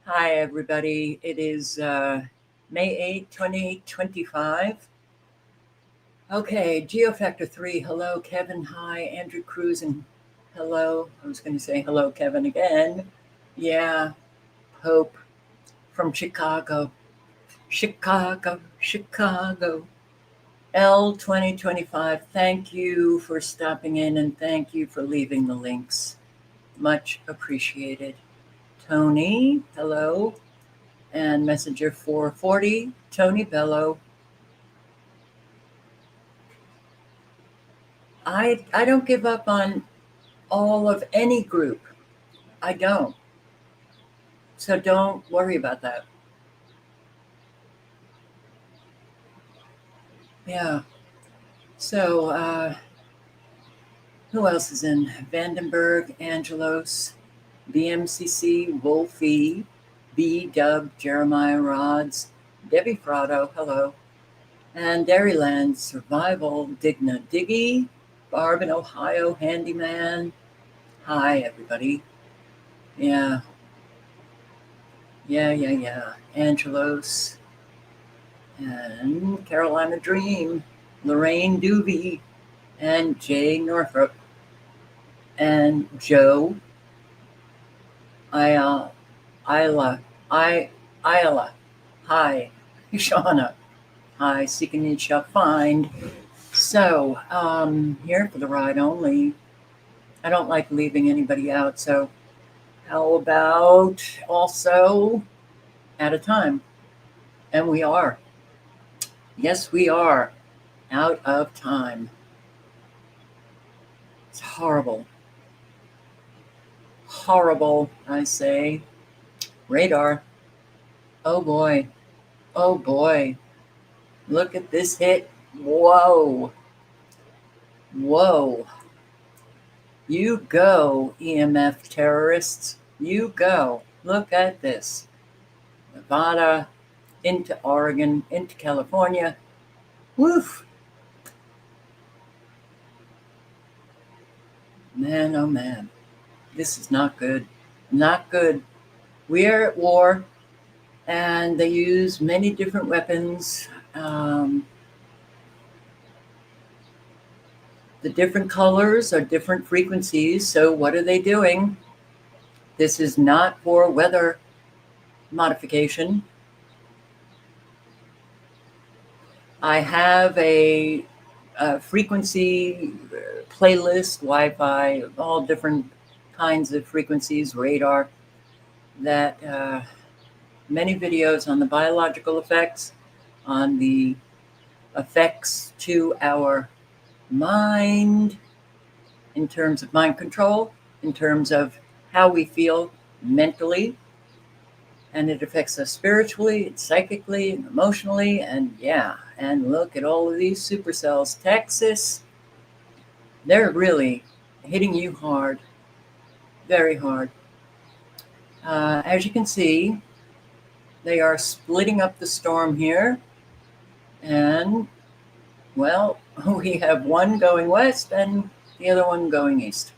Hi, everybody. It is May 8, 2025. Okay, Geofactor 3. Hello, Kevin. Hi, Andrew Cruz. And hello. I was going to say hello, Kevin, again. Yeah, Hope from Chicago. Chicago. L 2025. Thank you for stopping in and thank you for leaving the links. Much appreciated. Tony, hello. And Messenger 440, Tony Bello. I don't give up on all of any group. I don't. So don't worry about that. Yeah. So who else is in? Vandenberg, Angelos, BMCC, Wolfie, B Dub, Jeremiah Rods, Debbie Frado, hello. And Dairyland, Survival, Digna Diggy, Barb in Ohio, Handyman. Hi, everybody. Yeah. Yeah. Angelos and Carolina Dream, Lorraine Doobie, and Jay Northrop, and Joe, Isla, Isla. Hi, Shauna. Hi, Seeking and Shall Find. So, here for the ride only. I don't like leaving anybody out, so how about also at a time? And we are. Yes, we are out of time. It's horrible. Horrible, I say. Radar. Oh boy. Oh boy. Look at this hit. Whoa. Whoa. You go, EMF terrorists. You go. Look at this. Nevada, into Oregon, into California. Woof. Man, oh man. This is not good. Not good. We are at war, and they use many different weapons. The different colors are different frequencies. So what are they doing? This is not for weather modification. I have a frequency playlist, Wi-Fi, all different kinds of frequencies, radar, that many videos on the biological effects, on the effects to our mind, in terms of mind control, in terms of how we feel mentally, and it affects us spiritually, and psychically, and emotionally, and yeah, and look at all of these supercells. Texas, they're really hitting you hard, very hard. As you can see, they are splitting up the storm here, and well, we have one going west and the other one going east.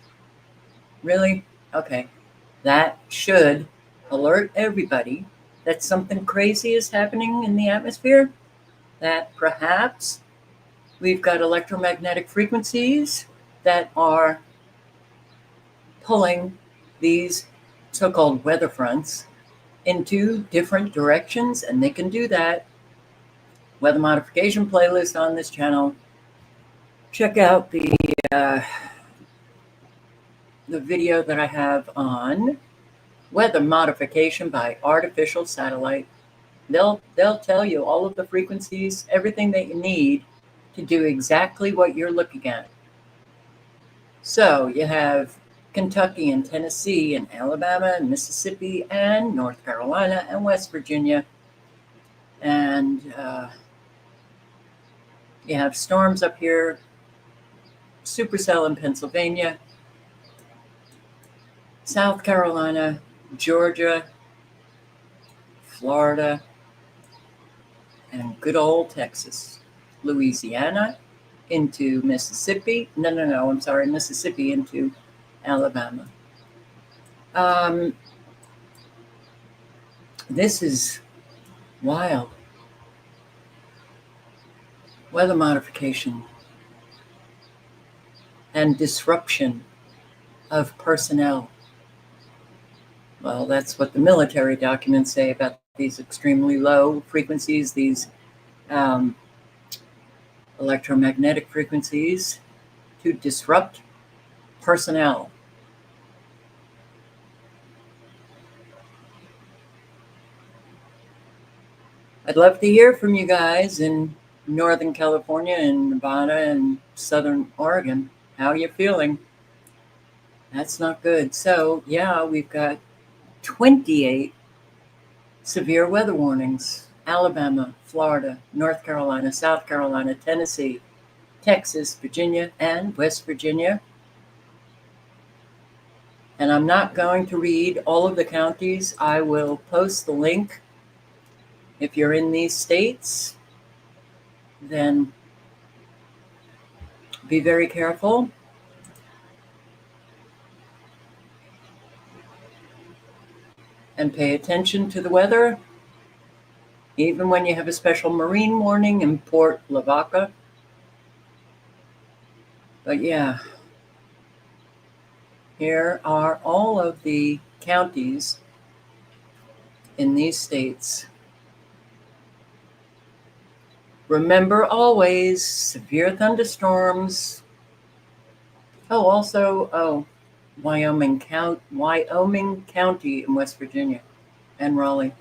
Really? Okay. That should alert everybody that something crazy is happening in the atmosphere, that perhaps we've got electromagnetic frequencies that are pulling these so-called weather fronts into different directions, and they can do that. Weather modification playlist on this channel. Check out the video that I have on weather modification by artificial satellite. They'll tell you all of the frequencies, everything that you need to do exactly what you're looking at. So you have Kentucky and Tennessee and Alabama and Mississippi and North Carolina and West Virginia. And you have storms up here, supercell in Pennsylvania, South Carolina, Georgia, Florida, and good old Texas, Louisiana into Mississippi. No, I'm sorry, Mississippi into Alabama. This is wild. Weather modification and disruption of personnel. Well, that's what the military documents say about these extremely low frequencies, these electromagnetic frequencies, to disrupt personnel. I'd love to hear from you guys in Northern California and Nevada and Southern Oregon. How are you feeling? That's not good. So, yeah, we've got 28 severe weather warnings. Alabama, Florida, North Carolina, South Carolina, Tennessee, Texas, Virginia, and West Virginia. And I'm not going to read all of the counties. I will post the link. If you're in these states, then be very careful. And pay attention to the weather, even when you have a special marine warning in Port Lavaca. But yeah, here are all of the counties in these states. Remember always, severe thunderstorms. Wyoming County in West Virginia and Raleigh.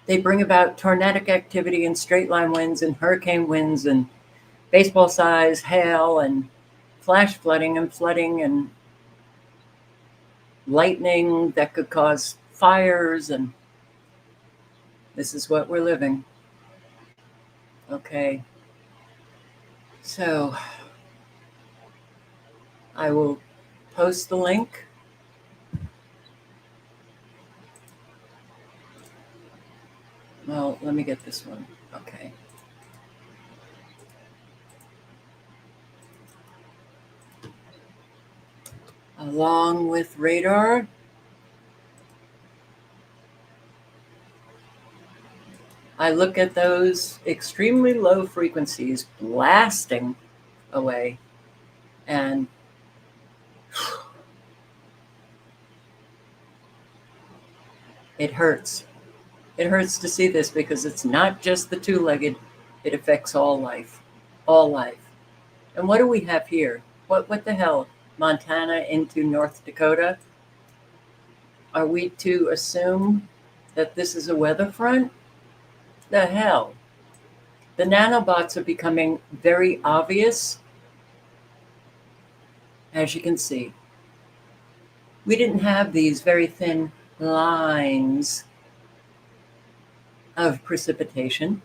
They bring about tornadic activity and straight line winds and hurricane winds and baseball size hail and flash flooding and lightning that could cause fires. And this is what we're living. Okay. So I will post the link. Well, let me get this one. Okay. Along with radar, I look at those extremely low frequencies blasting away, and it hurts. It hurts to see this because it's not just the two-legged, it affects all life. All life. And what do we have here? What the hell? Montana into North Dakota? Are we to assume that this is a weather front? The hell? The nanobots are becoming very obvious, as you can see. We didn't have these very thin lines of precipitation.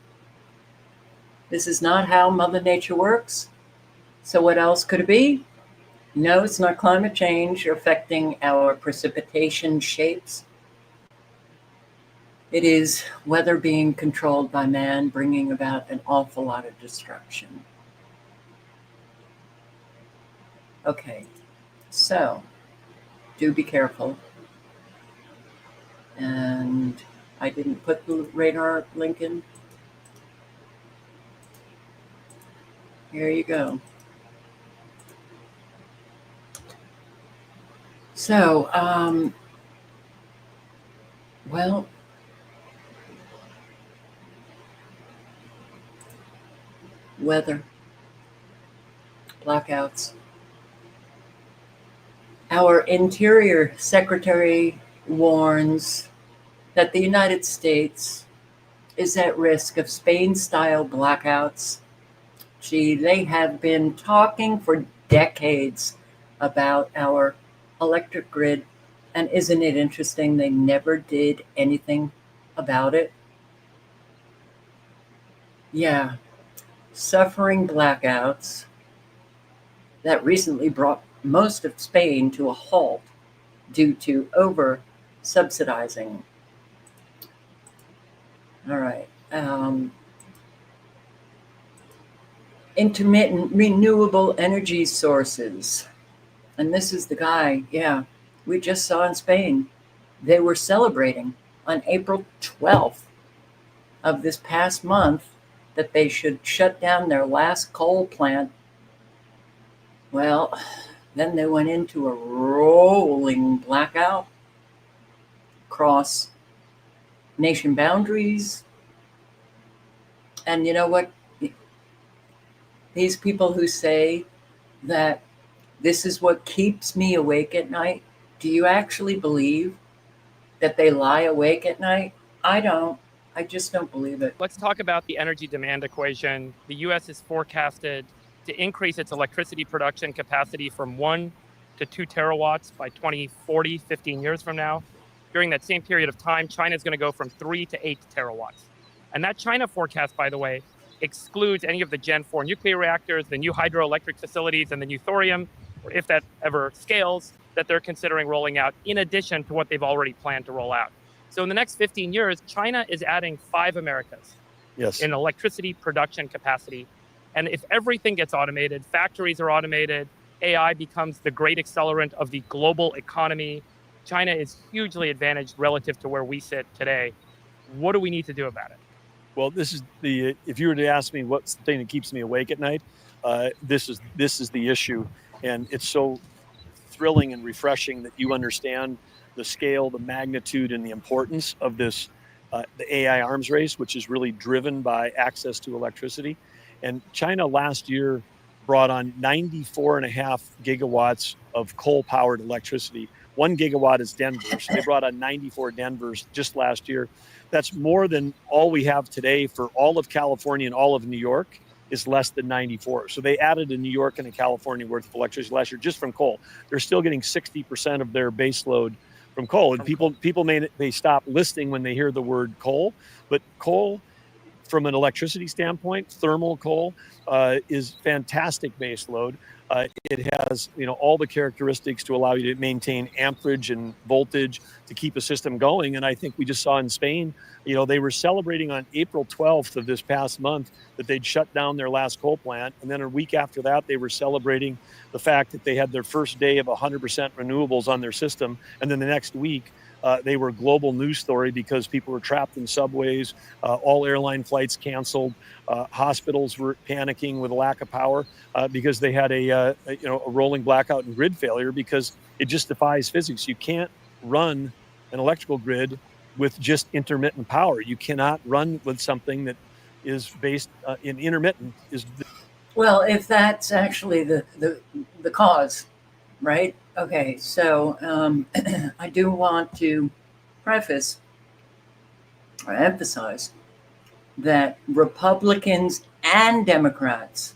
This is not how Mother Nature works. So what else could it be? No, it's not climate change affecting our precipitation shapes. It is weather being controlled by man, bringing about an awful lot of destruction. Okay, so do be careful. And I didn't put the radar link in. Here you go. So, weather, blackouts. Our Interior Secretary warns that the United States is at risk of Spain-style blackouts. Gee, they have been talking for decades about our electric grid, and isn't it interesting they never did anything about it? Yeah, suffering blackouts that recently brought most of Spain to a halt due to over-subsidizing. All right. Intermittent renewable energy sources. And this is the guy, we just saw in Spain. They were celebrating on April 12th of this past month that they should shut down their last coal plant. Well, then they went into a rolling blackout across nation boundaries. And you know what? These people who say that this is what keeps me awake at night, do you actually believe that they lie awake at night? I don't. I just don't believe it. Let's talk about the energy demand equation. The US is forecasted to increase its electricity production capacity from 1 to 2 terawatts by 2040, 15 years from now. During that same period of time, China is going to go from 3 to 8 terawatts. And that China forecast, by the way, excludes any of the Gen 4 nuclear reactors, the new hydroelectric facilities, and the new thorium, or if that ever scales, that they're considering rolling out in addition to what they've already planned to roll out. So in the next 15 years, China is adding 5 Americas in electricity production capacity. And if everything gets automated, factories are automated, AI becomes the great accelerant of the global economy, China is hugely advantaged relative to where we sit today. What do we need to do about it? Well, this is the, if you were to ask me what's the thing that keeps me awake at night, this is the issue. And it's so thrilling and refreshing that you understand the scale, the magnitude, and the importance of this, the AI arms race, which is really driven by access to electricity. And China last year brought on 94.5 gigawatts of coal-powered electricity. 1 gigawatt is Denver, so they brought on 94 Denvers just last year. That's more than all we have today for all of California and all of New York is less than 94. So they added a New York and a California worth of electricity last year just from coal. They're still getting 60% of their base load from coal. And people may stop listening when they hear the word coal, but coal, from an electricity standpoint, thermal coal is fantastic base load. It has, all the characteristics to allow you to maintain amperage and voltage to keep a system going. And I think we just saw in Spain, they were celebrating on April 12th of this past month that they'd shut down their last coal plant. And then a week after that, they were celebrating the fact that they had their first day of 100% renewables on their system. And then the next week, they were a global news story because people were trapped in subways, all airline flights canceled, hospitals were panicking with a lack of power because they had a rolling blackout and grid failure because it just defies physics. You can't run an electrical grid with just intermittent power. You cannot run with something that is based in intermittent. Well, if that's actually the cause, right? Okay, so I do want to preface or emphasize that Republicans and Democrats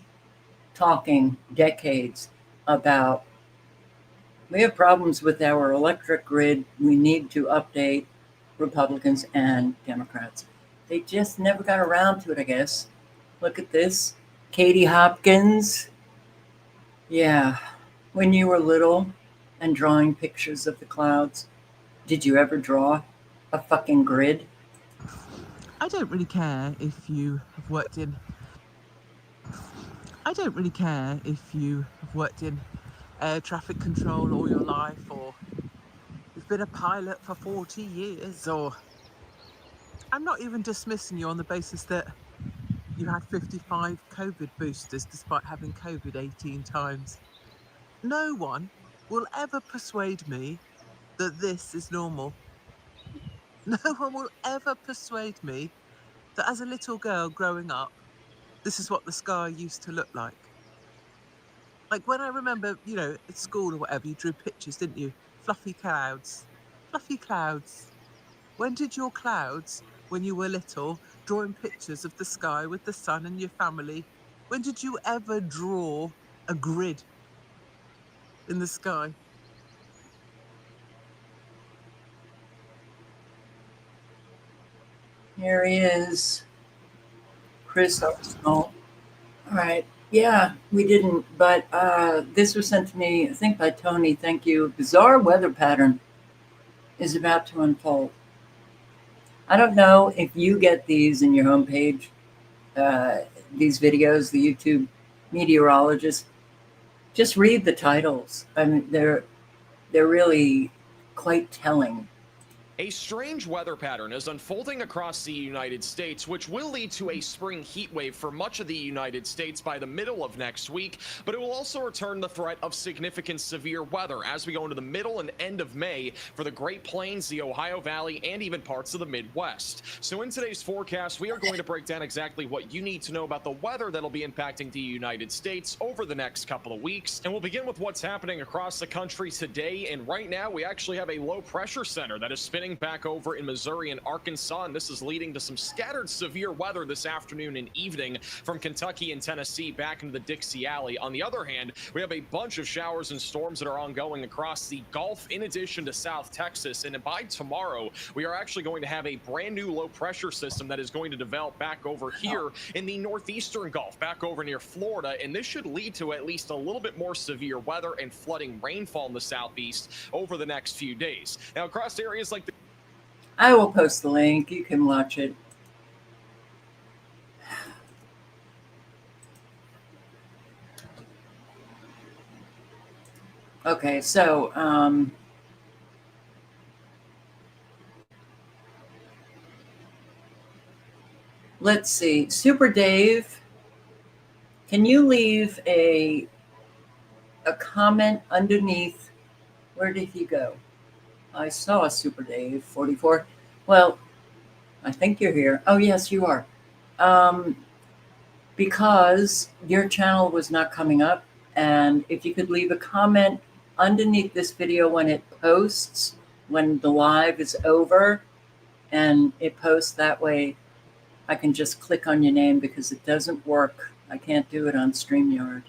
talking decades about we have problems with our electric grid, we need to update, Republicans and Democrats. They just never got around to it, I guess. Look at this. Katie Hopkins. Yeah, when you were little and drawing pictures of the clouds, did you ever draw a fucking grid? I don't really care if you have worked in air traffic control all your life, or you've been a pilot for 40 years, or I'm not even dismissing you on the basis that you had 55 COVID boosters despite having COVID 18 times. No one will ever persuade me that this is normal. No one will ever persuade me that as a little girl growing up, this is what the sky used to look like. Like when I remember, at school or whatever, you drew pictures, didn't you? Fluffy clouds. Fluffy clouds. When did your clouds, when you were little, drawing pictures of the sky with the sun and your family, when did you ever draw a grid in the sky? Here he is. Chris Arsenal. All right. Yeah, we didn't, but this was sent to me, I think by Tony. Thank you. Bizarre weather pattern is about to unfold. I don't know if you get these in your homepage, these videos, the YouTube meteorologists. Just read the titles. I mean, they're really quite telling. A strange weather pattern is unfolding across the United States, which will lead to a spring heat wave for much of the United States by the middle of next week, but it will also return the threat of significant severe weather as we go into the middle and end of May for the Great Plains, the Ohio Valley, and even parts of the Midwest. So in today's forecast, we are going to break down exactly what you need to know about the weather that'll be impacting the United States over the next couple of weeks. And we'll begin with what's happening across the country today. And right now, we actually have a low pressure center that is spinning back over in Missouri and Arkansas, and this is leading to some scattered severe weather this afternoon and evening from Kentucky and Tennessee back into the Dixie Alley. On the other hand, we have a bunch of showers and storms that are ongoing across the Gulf in addition to South Texas, and by tomorrow we are actually going to have a brand new low pressure system that is going to develop back over here in the northeastern Gulf, back over near Florida, and this should lead to at least a little bit more severe weather and flooding rainfall in the southeast over the next few days. Now across areas like I will post the link. You can watch it. Okay, so let's see. Super Dave, can you leave a comment underneath? Where did he go? I saw Super Dave 44. Well, I think you're here. Oh, yes, you are. Because your channel was not coming up. And if you could leave a comment underneath this video when it posts, when the live is over, and it posts that way, I can just click on your name because it doesn't work. I can't do it on StreamYard.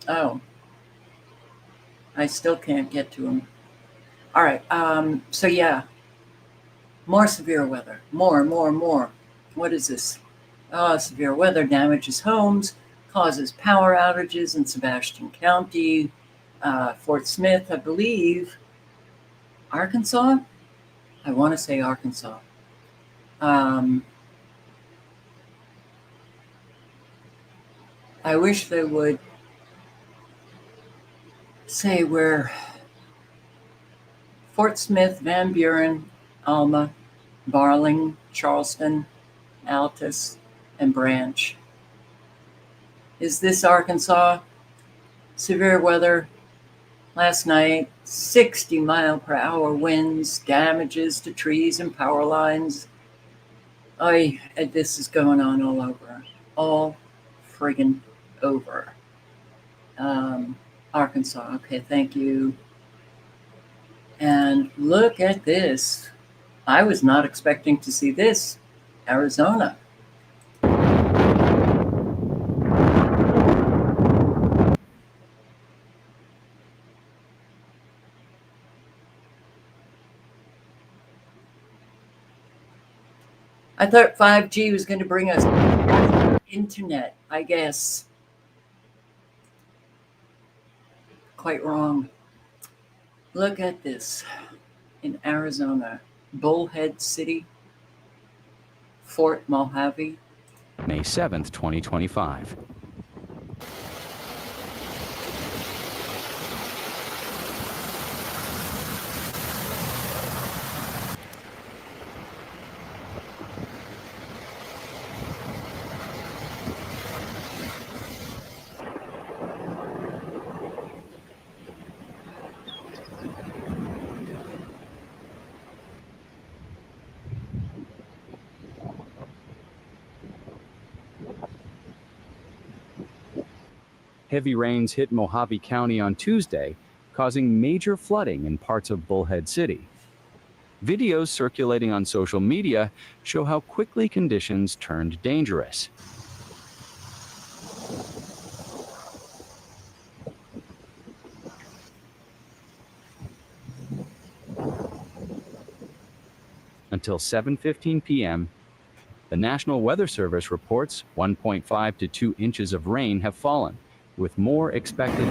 Oh. I still can't get to him. All right. So yeah, more severe weather. More. What is this? Oh, severe weather damages homes, causes power outages in Sebastian County, Fort Smith, I believe, Arkansas. I want to say Arkansas. I wish they would say where Fort Smith, Van Buren, Alma, Barling, Charleston, Altus, and Branch. Is this Arkansas? Severe weather last night, 60-mile-per-hour winds, damages to trees and power lines. This is going on all over. All friggin' over. Arkansas. Okay, thank you. And look at this. I was not expecting to see this. Arizona. I thought 5G was going to bring us internet, I guess. Quite wrong. Look at this. In Arizona, Bullhead City, Fort Mojave. May 7th, 2025. Heavy rains hit Mojave County on Tuesday, causing major flooding in parts of Bullhead City. Videos circulating on social media show how quickly conditions turned dangerous. Until 7:15 p.m., the National Weather Service reports 1.5 to 2 inches of rain have fallen, with more expected.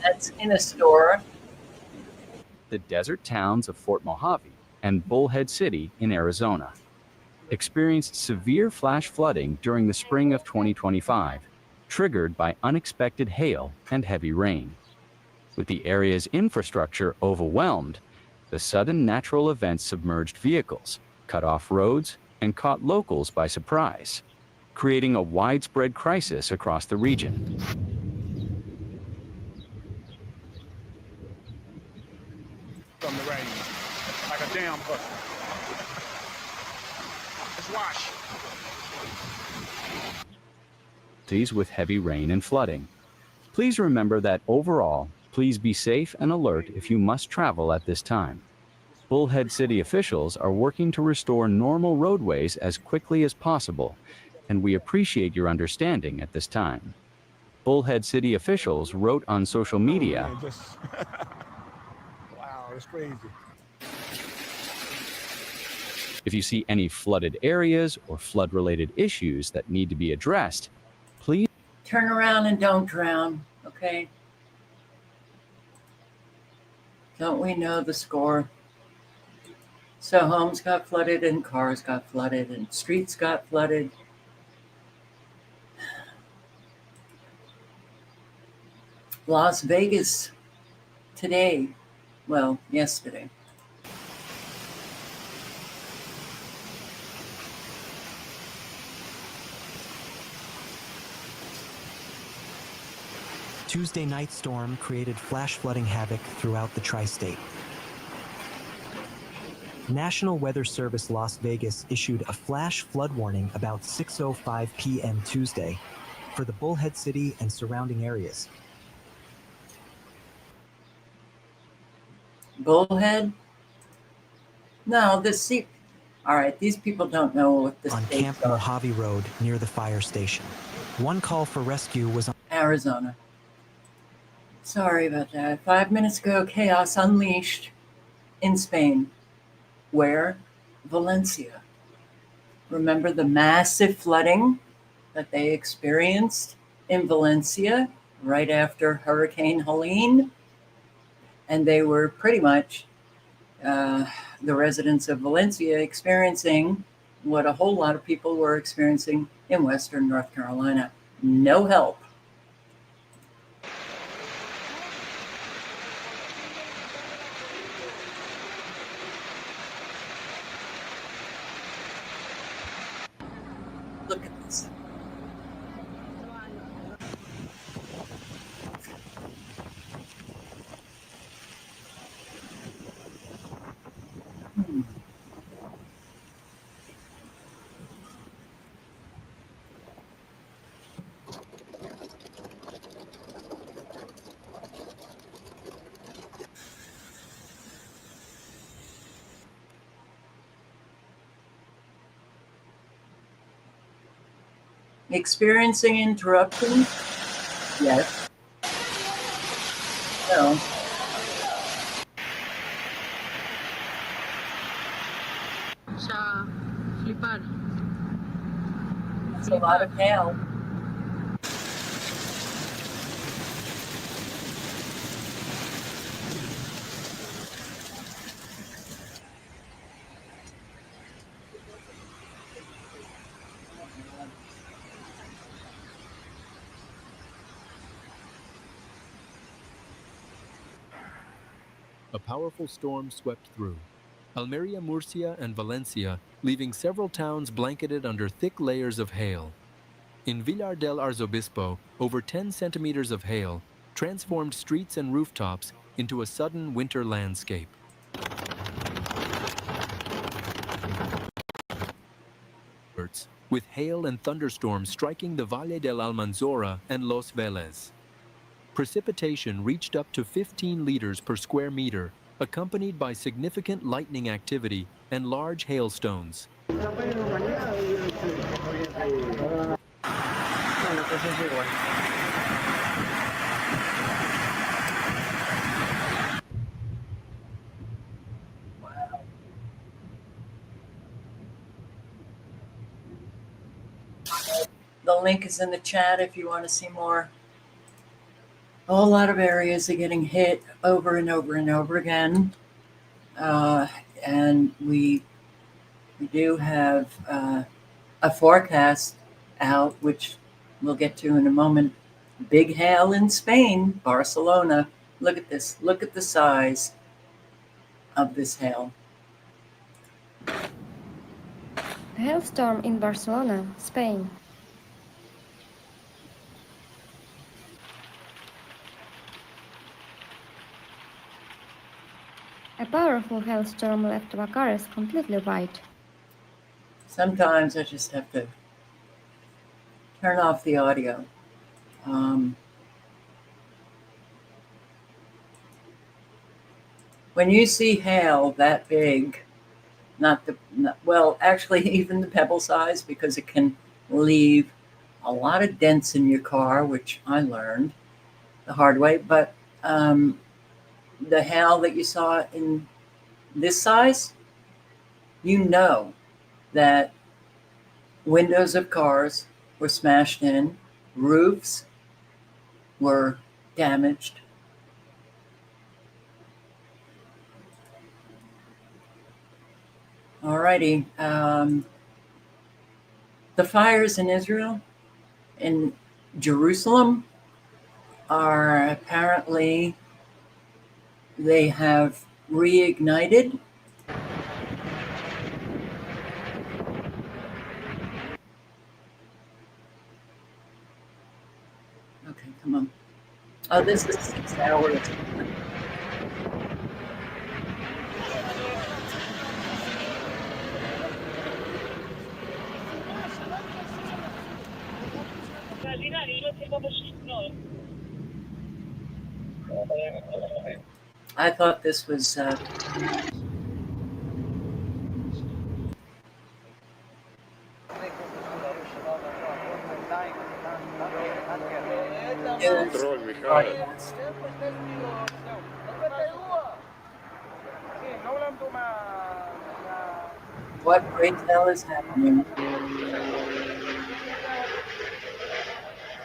That's in a store. The desert towns of Fort Mojave and Bullhead City in Arizona. experienced severe flash flooding during the spring of 2025, triggered by unexpected hail and heavy rain. With the area's infrastructure overwhelmed, the sudden natural events submerged vehicles, cut off roads, and caught locals by surprise, creating a widespread crisis across the region. From the rain, like a dam bust. Let's wash. With heavy rain and flooding. Please remember that overall, please be safe and alert if you must travel at this time. Bullhead City officials are working to restore normal roadways as quickly as possible, and we appreciate your understanding at this time. Bullhead City officials wrote on social media, Wow, it's crazy. if you see any flooded areas or flood-related issues that need to be addressed, please Turn around and don't drown, okay? Don't we know the score? So homes got flooded and cars got flooded and streets got flooded. Las Vegas today, well, yesterday. Tuesday night storm created flash flooding havoc throughout the tri-state. National Weather Service Las Vegas issued a flash flood warning about 6:05 p.m. Tuesday for the Bullhead City and surrounding areas. Bullhead? No, all right, these people don't know what the On states Camp are. Mojave Road near the fire station. One call for rescue was on Arizona. Sorry about that. 5 minutes ago, chaos unleashed in Spain. Where? Valencia. Remember the massive flooding that they experienced in Valencia right after Hurricane Helene? And they were pretty much the residents of Valencia experiencing what a whole lot of people were experiencing in Western North Carolina. No help. Look at this. Experiencing interruptions? Yes. No. Sa flipar. It's a lot of hail. A powerful storm swept through Almeria, Murcia, and Valencia, leaving several towns blanketed under thick layers of hail. In Villar del Arzobispo, over 10 centimeters of hail transformed streets and rooftops into a sudden winter landscape. With hail and thunderstorms striking the Valle del Almanzora and Los Vélez. Precipitation reached up to 15 liters per square meter, accompanied by significant lightning activity and large hailstones. The link is in the chat if you want to see more. A whole lot of areas are getting hit over and over and over again. And we We do have a forecast out, which we'll get to in a moment. Big hail in Spain, Barcelona. Look at this. Look at the size of this hail. A hailstorm in Barcelona, Spain. A powerful hailstorm left Bucharest completely white. Sometimes I just have to turn off the audio. When you see hail that big, well, actually even the pebble size, because it can leave a lot of dents in your car, which I learned the hard way, but the hail that you saw in this size, you know that windows of cars were smashed in, roofs were damaged. Alrighty. The fires in Israel, in Jerusalem, are apparently, they have reignited. Okay, come on. Oh, this is 6 hours. I thought this was news broadcast. What great hell is happening?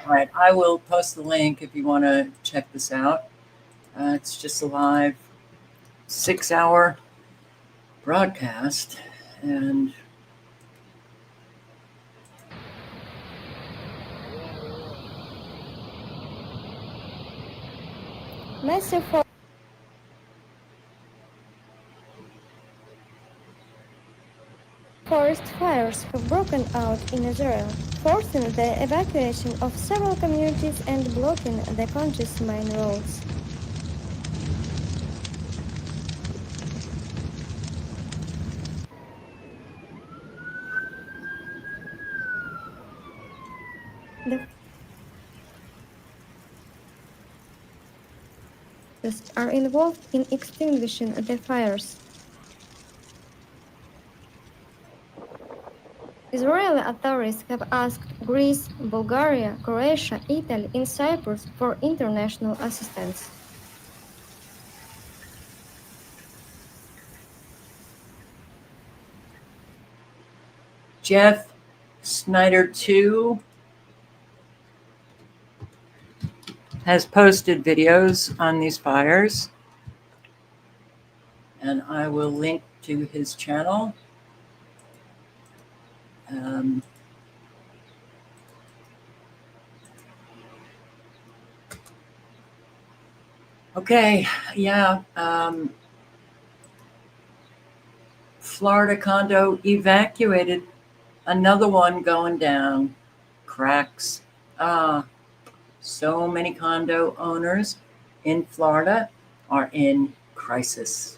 All right, I will post the link if you want to check this out. It's just a live 6-hour broadcast, and Massive forest fires have broken out in Israel, forcing the evacuation of several communities and blocking the country's main roads. The forces are involved in extinguishing the fires. Israeli authorities have asked Greece, Bulgaria, Croatia, Italy, and Cyprus for international assistance. Jeff Snyder 2 has posted videos on these fires, and I will link to his channel. Okay, yeah. Florida condo evacuated. Another one going down. Cracks. So many condo owners in Florida are in crisis,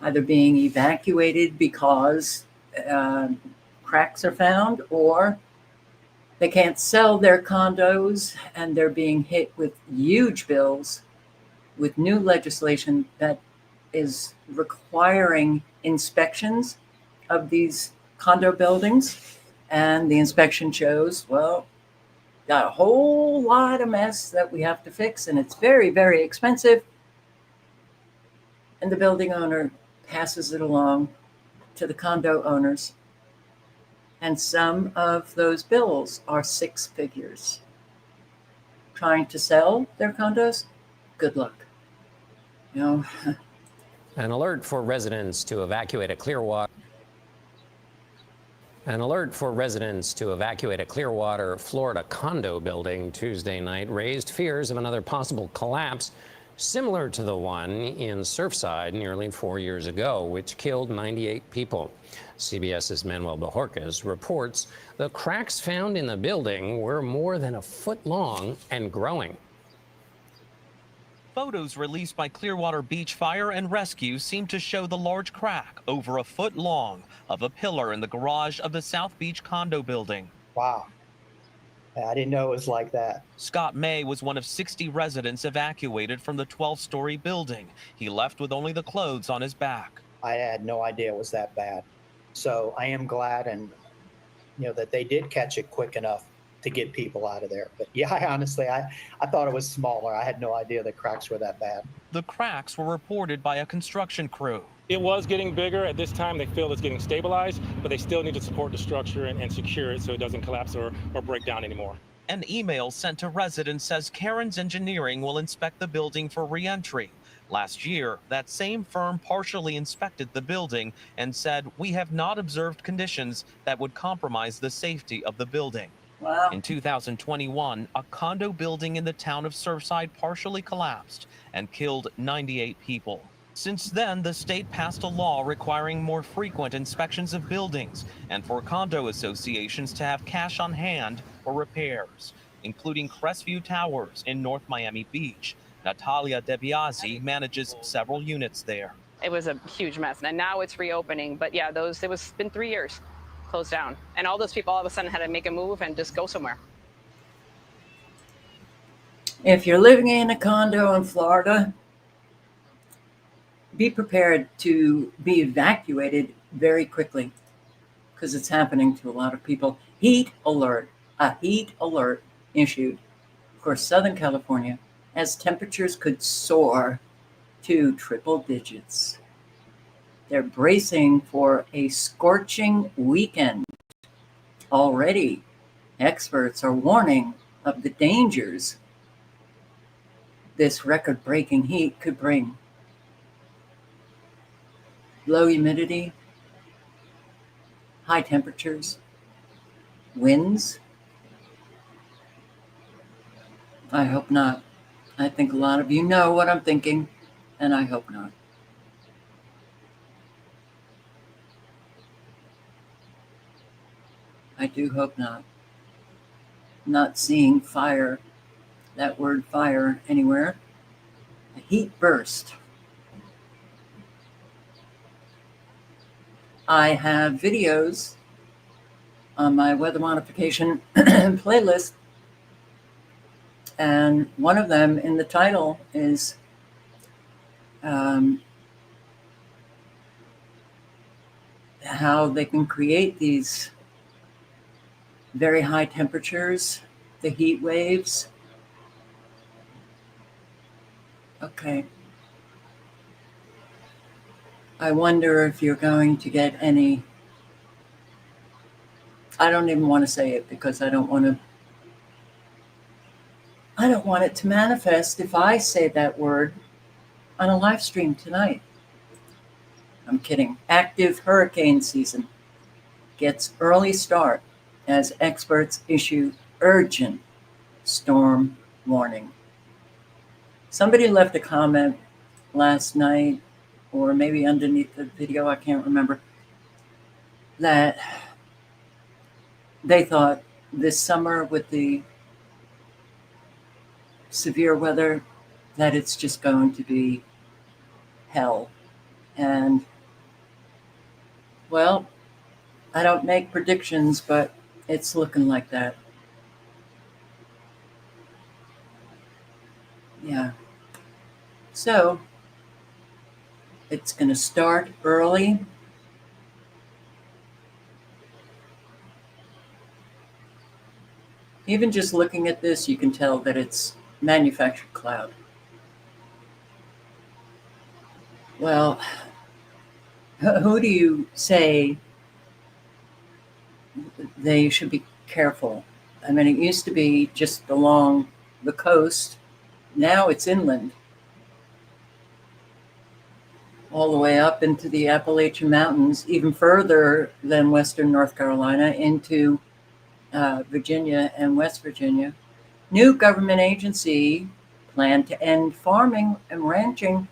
either being evacuated because cracks are found, or they can't sell their condos and they're being hit with huge bills with new legislation that is requiring inspections of these condo buildings. And the inspection shows, well, got a whole lot of mess that we have to fix, and it's very, very expensive. And the building owner passes it along to the condo owners. And some of those bills are 6 figures. Trying to sell their condos? Good luck. You know. An alert for residents to evacuate a Clearwater. An alert for residents to evacuate a Clearwater, Florida condo building Tuesday night raised fears of another possible collapse similar to the one in Surfside nearly 4 years ago, which killed 98 people. CBS's Manuel Bajorquez reports the cracks found in the building were more than a foot long and growing. Photos released by Clearwater Beach Fire and Rescue seem to show the large crack over a foot long of a pillar in the garage of the South Beach condo building. Wow. I didn't know it was like that. Scott May was one of 60 residents evacuated from the 12-story building. He left with only the clothes on his back. I had no idea it was that bad. So I am glad that they did catch it quick enough to get people out of there. But yeah, I thought it was smaller. I had no idea the cracks were that bad. The cracks were reported by a construction crew. It was getting bigger. At this time, they feel it's getting stabilized, but they still need to support the structure and secure it so it doesn't collapse or break down anymore. An email sent to residents says Cairns Engineering will inspect the building for re-entry. Last year, that same firm partially inspected the building and said, "We have not observed conditions that would compromise the safety of the building." Wow. In 2021, a condo building in the town of Surfside partially collapsed and killed 98 people. Since then, the state passed a law requiring more frequent inspections of buildings and for condo associations to have cash on hand for repairs, including Crestview Towers in North Miami Beach. Natalia DeBiase manages several units there. It was a huge mess, and now it's reopening. But yeah, it was been 3 years closed down, and all those people all of a sudden had to make a move and just go somewhere. If you're living in a condo in Florida, be prepared to be evacuated very quickly because it's happening to a lot of people. A heat alert issued for Southern California as temperatures could soar to triple digits. They're bracing for a scorching weekend. Already, experts are warning of the dangers this record-breaking heat could bring. Low humidity, high temperatures, winds. I hope not. I think a lot of you know what I'm thinking, and I hope not. I do hope not. Not seeing fire, that word fire, anywhere. A heat burst. I have videos on my weather modification playlist, and one of them in the title is how they can create these very high temperatures, the heat waves. Okay. I wonder if you're going to get any. I don't even want to say it because I don't want it to manifest if I say that word on a live stream tonight. I'm kidding. Active hurricane season gets early start as experts issue urgent storm warning. Somebody left a comment last night, or maybe underneath the video, I can't remember, that they thought this summer with the severe weather that it's just going to be hell. And, well, I don't make predictions, but it's looking like that. Yeah. So, it's going to start early. Even just looking at this, you can tell that it's manufactured cloud. Well, who do you say they should be careful? I mean, it used to be just along the coast. Now it's inland. all the way up into the Appalachian Mountains, even further than western North Carolina, into Virginia and West Virginia. New government agency planned to end farming and ranching,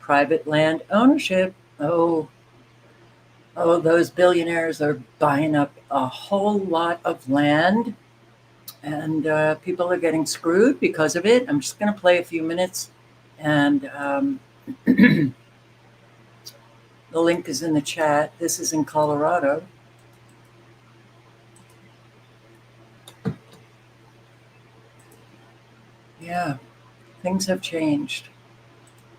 private land ownership. Oh, those billionaires are buying up a whole lot of land, and people are getting screwed because of it. I'm just going to play a few minutes, and the link is in the chat. This is in Colorado. Yeah, things have changed.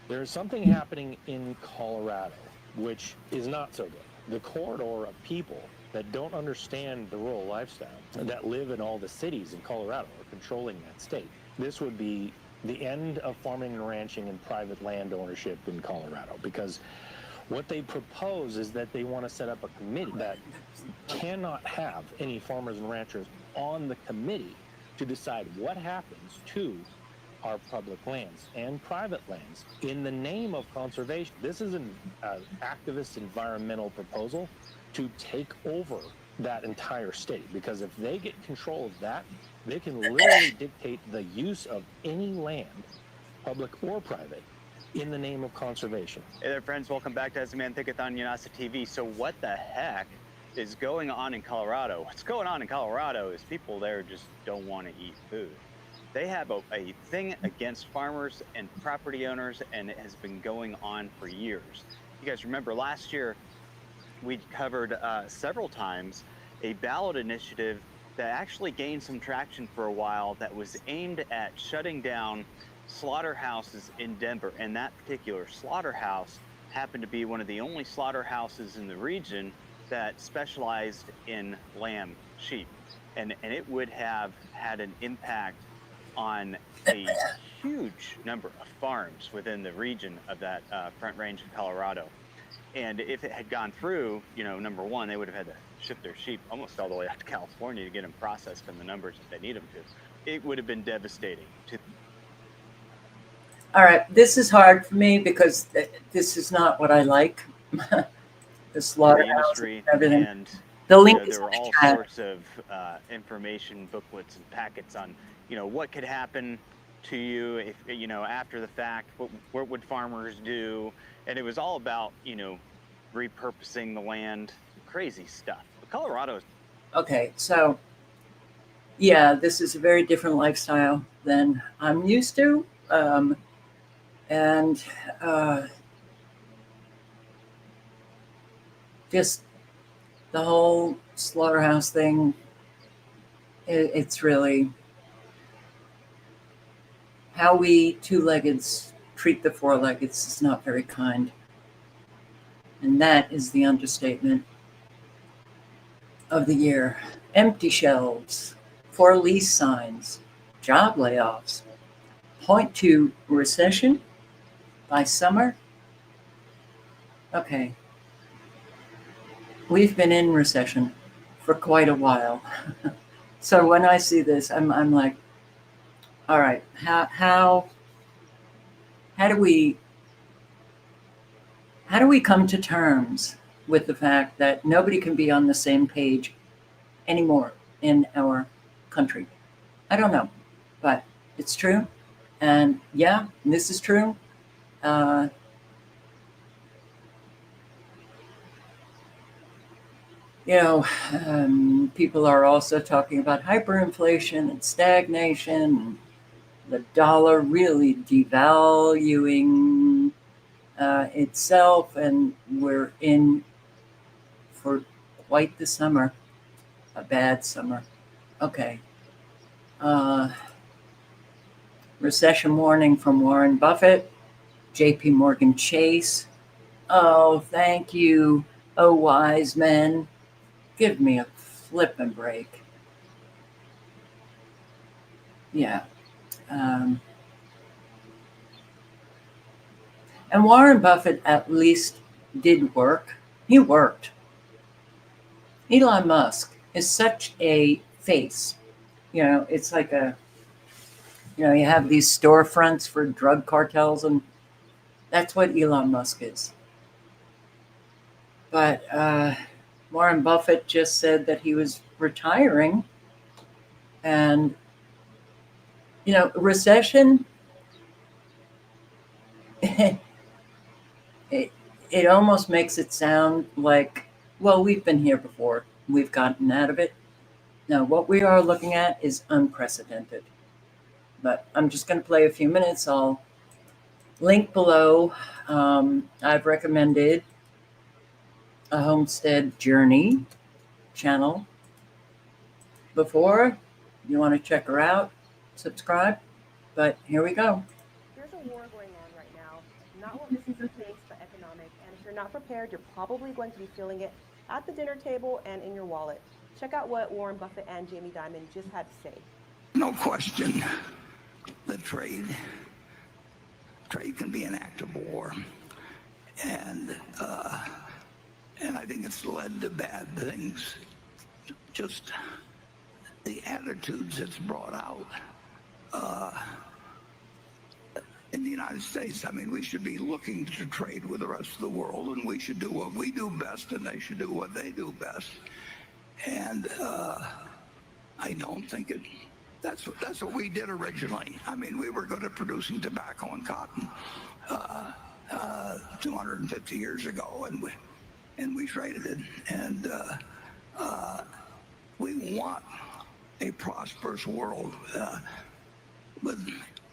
There's something happening in Colorado which is not so good. The corridor of people that don't understand the rural lifestyle, that live in all the cities in Colorado, are controlling that state. This would be the end of farming and ranching and private land ownership in Colorado, because what they propose is that they want to set up a committee that cannot have any farmers and ranchers on the committee to decide what happens to our public lands and private lands in the name of conservation. This is an activist environmental proposal to take over that entire state, because if they get control of that, they can literally dictate the use of any land, public or private, in the name of conservation. Hey there, friends. Welcome back to Ezman Thickathon Yanasa TV. So what the heck is going on in Colorado? What's going on in Colorado is people there just don't want to eat food. They have a thing against farmers and property owners, and it has been going on for years. You guys remember last year, we covered several times a ballot initiative that actually gained some traction for a while that was aimed at shutting down slaughterhouses in Denver. And that particular slaughterhouse happened to be one of the only slaughterhouses in the region that specialized in lamb, sheep. And it would have had an impact on a huge number of farms within the region of that Front Range of Colorado. And if it had gone through, you know, number one, they would have had to ship their sheep almost all the way out to California to get them processed in the numbers that they need them to. It would have been devastating to. All right, this is hard for me because this is not what I like. The slaughterhouse and everything. And the link is there were in the all chat. sorts of information booklets and packets on, you know, what could happen to you if, you know, after the fact, what would farmers do? And it was all about, you know, repurposing the land, crazy stuff. But Colorado's. Okay, so yeah, this is a very different lifestyle than I'm used to. And just the whole slaughterhouse thing, it's really how we two-leggeds treat the four-leggeds is not very kind. And that is the understatement of the year. Empty shelves, for lease signs, job layoffs, point to recession by summer. Okay. We've been in recession for quite a while. So when I see this, I'm like, all right, how do we come to terms with the fact that nobody can be on the same page anymore in our country? I don't know, but it's true. And yeah, this is true. People are also talking about hyperinflation and stagnation, the dollar really devaluing itself, and we're in for quite the summer, a bad summer. Okay. Recession warning from Warren Buffett, JP Morgan Chase. Oh, thank you, oh wise men. Give me a flippin' break. Yeah. And Warren Buffett at least did work. He worked. Elon Musk is such a face. You know, it's like you have these storefronts for drug cartels, and that's what Elon Musk is. But Warren Buffett just said that he was retiring. And, recession, it almost makes it sound like, well, we've been here before. We've gotten out of it. Now, what we are looking at is unprecedented. But I'm just going to play a few minutes. I'll link below. I've recommended a homestead journey channel before. You want to check her out, subscribe. But here we go. There's a war going on right now, not what misses your face, but economic. And if you're not prepared, you're probably going to be feeling it at the dinner table and in your wallet. Check out what Warren Buffett and Jamie Dimon just had to say. No question that trade can be an act of war. And I think it's led to bad things. Just the attitudes it's brought out in the United States. I mean, we should be looking to trade with the rest of the world, and we should do what we do best, and they should do what they do best. And I don't think that's what we did originally. I mean, we were good at producing tobacco and cotton 250 years ago, and we traded it. And we want a prosperous world with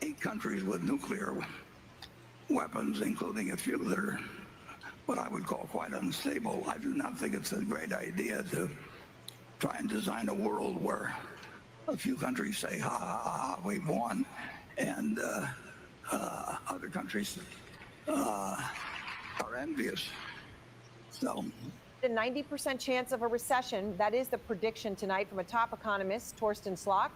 8 countries with nuclear weapons, including a few that are what I would call quite unstable. I do not think it's a great idea to try and design a world where a few countries say, ha, ha, ha, we've won, and other countries are envious. So, A 90% chance of a recession. That is the prediction tonight from a top economist, Torsten Slok,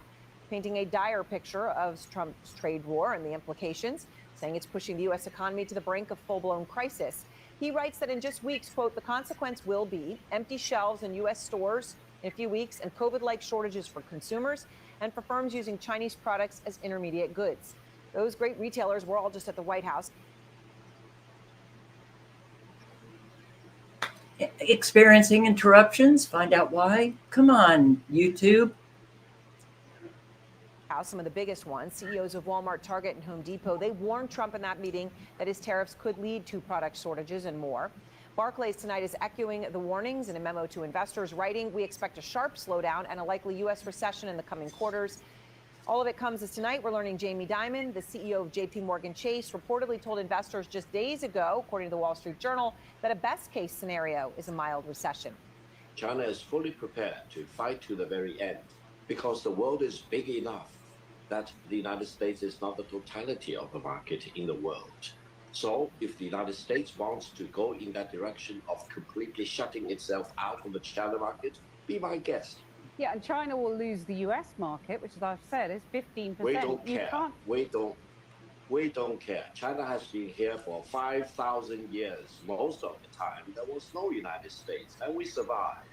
painting a dire picture of Trump's trade war and the implications, saying it's pushing the U.S. economy to the brink of full-blown crisis. He writes that in just weeks, quote, the consequence will be empty shelves in U.S. stores in a few weeks and COVID-like shortages for consumers and for firms using Chinese products as intermediate goods. Those great retailers were all just at the White House. Experiencing interruptions, find out why. Come on, YouTube. Some of the biggest ones, CEOs of Walmart, Target, and Home Depot, they warned Trump in that meeting that his tariffs could lead to product shortages and more. Barclays tonight is echoing the warnings in a memo to investors, writing, we expect a sharp slowdown and a likely U.S. recession in the coming quarters. All of it comes as tonight we're learning Jamie Dimon, the CEO of JP Morgan Chase, reportedly told investors just days ago, according to the Wall Street Journal, that a best case scenario is a mild recession. China is fully prepared to fight to the very end because the world is big enough that the United States is not the totality of the market in the world. So if the United States wants to go in that direction of completely shutting itself out of the China market, be my guest. Yeah, and China will lose the US market, which, as I've said, is 15%. We don't care. We don't care. China has been here for 5,000 years. Most of the time, there was no United States, and we survived.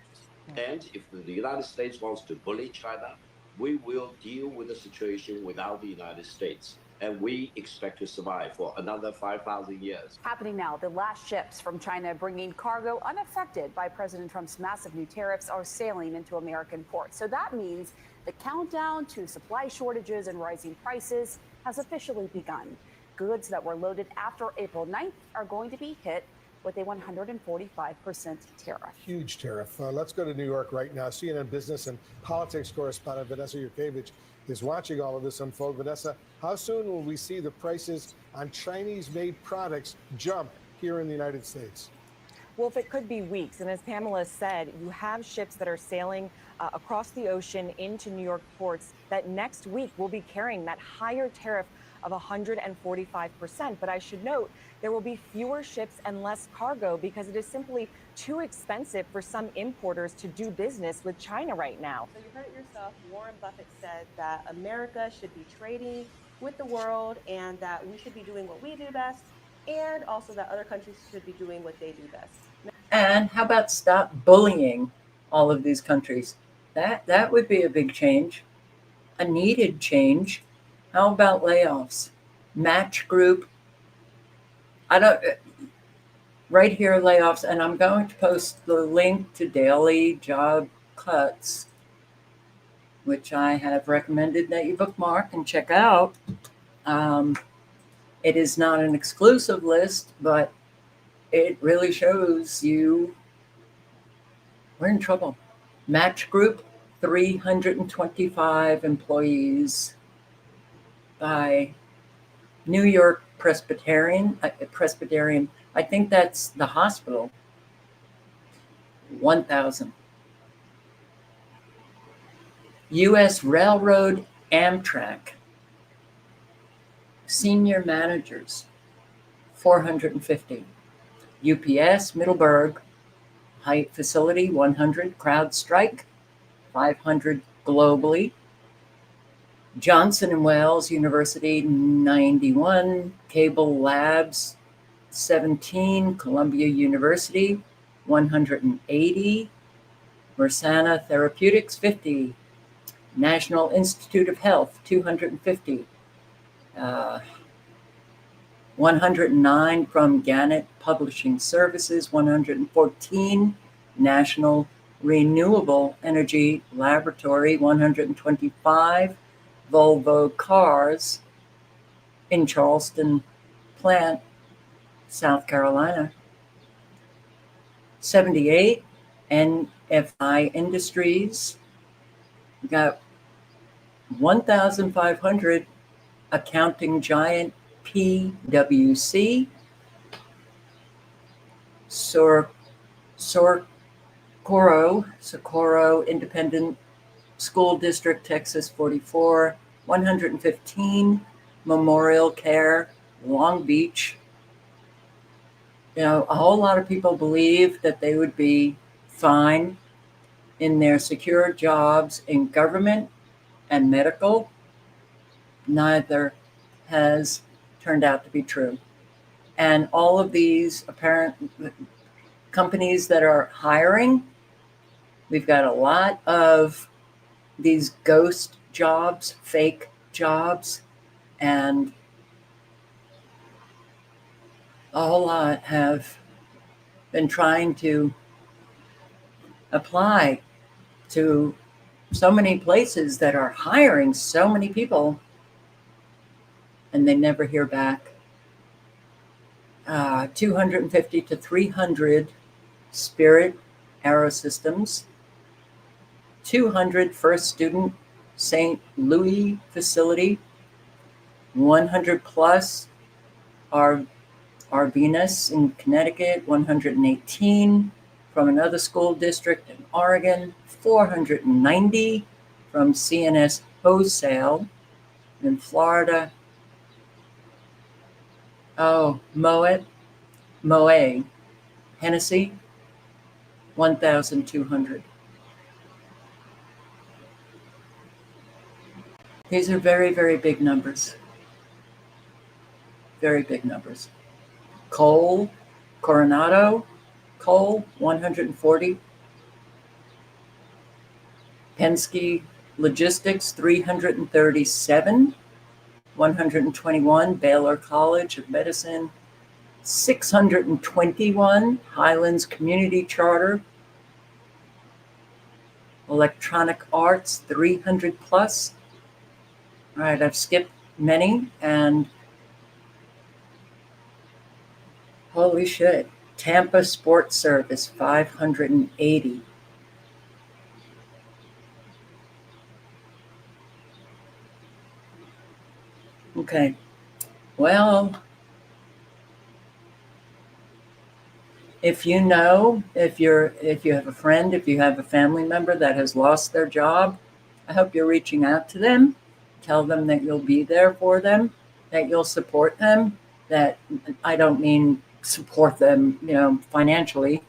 And if the United States wants to bully China, we will deal with the situation without the United States. And we expect to survive for another 5,000 years. Happening now, the last ships from China bringing cargo unaffected by President Trump's massive new tariffs are sailing into American ports. So that means the countdown to supply shortages and rising prices has officially begun. Goods that were loaded after April 9th are going to be hit with a 145% tariff. Huge tariff. Let's go to New York right now. CNN business and politics correspondent Vanessa Yurkevich is watching all of this unfold. Vanessa, how soon will we see the prices on Chinese-made products jump here in the United States? Wolf, it could be weeks. And as Pamela said, you have ships that are sailing across the ocean into New York ports that next week will be carrying that higher tariff of 145%. But I should note, there will be fewer ships and less cargo because it is simply too expensive for some importers to do business with China right now. So you heard it yourself. Warren Buffett said that America should be trading with the world and that we should be doing what we do best, and also that other countries should be doing what they do best. And how about stop bullying all of these countries? That would be a big change, a needed change. How about layoffs? Match group. right here, layoffs, and I'm going to post the link to daily job cuts, which I have recommended that you bookmark and check out. It is not an exclusive list, but it really shows you we're in trouble. Match Group, 325 employees by New York Presbyterian. I think that's the hospital. 1,000. U.S. Railroad Amtrak, senior managers, 450. UPS Middleburg Height Facility, 100. CrowdStrike, 500 globally. Johnson & Wales University, 91. Cable Labs, 17. Columbia University, 180. Mersana Therapeutics, 50. National Institute of Health, 250. 109 from Gannett Publishing Services, 114. National Renewable Energy Laboratory, 125. Volvo Cars in Charleston plant, South Carolina, 78. NFI Industries, we got 1,500. Accounting giant PwC, Socorro Independent School District, Texas, 44. 115. Memorial Care, Long Beach. You know, a whole lot of people believe that they would be fine in their secure jobs in government and medical. Neither has turned out to be true. And all of these apparent companies that are hiring, we've got a lot of these ghost jobs, fake jobs, and a whole lot have been trying to apply to so many places that are hiring so many people, and they never hear back. 250 to 300 Spirit Aerosystems, 200 First Student St. Louis facility, 100 plus Arvinus in Connecticut, 118 from another school district in Oregon, 490 from CNS Wholesale in Florida. Oh, Moet, Hennessy, 1,200. These are very, very big numbers. Very big numbers. Coal, Coronado, Coal, 140. Penske Logistics, 337. 121, Baylor College of Medicine. 621, Highlands Community Charter. Electronic Arts, 300 plus. All right, I've skipped many, and holy shit. Tampa Sports Service, 580. Okay, well, if you know, if you have a friend, if you have a family member that has lost their job, I hope you're reaching out to them. Tell them that you'll be there for them, that you'll support them, that I don't mean support them, you know, financially,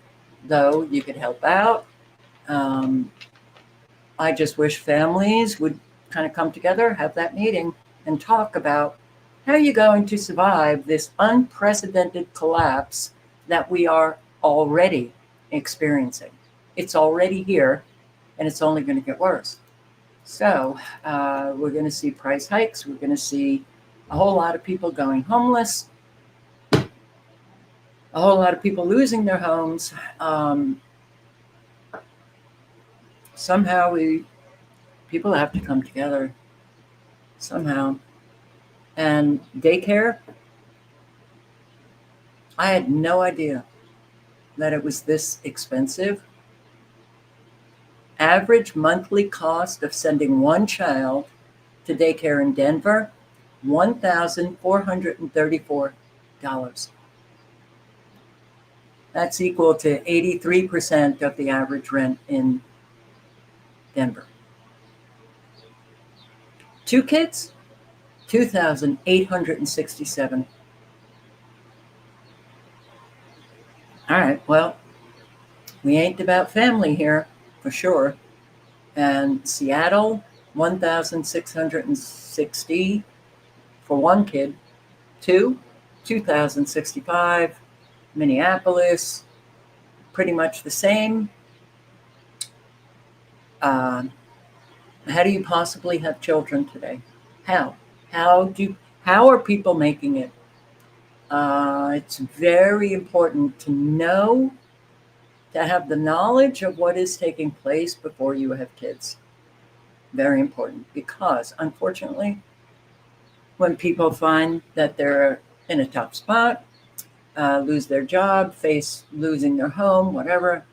though you could help out. I just wish families would kind of come together, have that meeting, and talk about how you're going to survive this unprecedented collapse that we are already experiencing. It's already here, and it's only going to get worse. So we're going to see price hikes. We're going to see a whole lot of people going homeless. a whole lot of people losing their homes. Somehow people have to come together somehow. And daycare, I had no idea that it was this expensive. Average monthly cost of sending one child to daycare in Denver, $1,434. That's equal to 83% of the average rent in Denver. 2 kids, $2,867. All right, well, we ain't about family here, for sure. And Seattle, $1,660 for 1 kid. 2, $2,065. Minneapolis, pretty much the same. How do you possibly have children today? How are people making it? It's very important to know, to have the knowledge of what is taking place before you have kids. Very important, because unfortunately, when people find that they're in a tough spot, lose their job, face losing their home, whatever,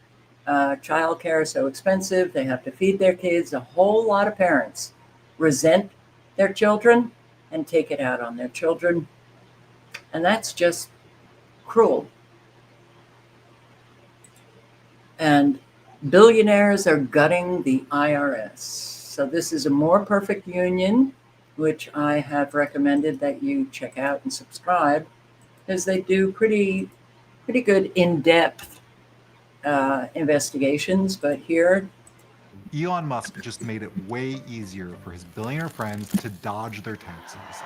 childcare is so expensive, they have to feed their kids. A whole lot of parents resent their children and take it out on their children. And that's just cruel. And billionaires are gutting the IRS. So this is a More Perfect Union, which I have recommended that you check out and subscribe, because they do pretty good in-depth investigations. But here, Elon Musk just made it way easier for his billionaire friends to dodge their taxes.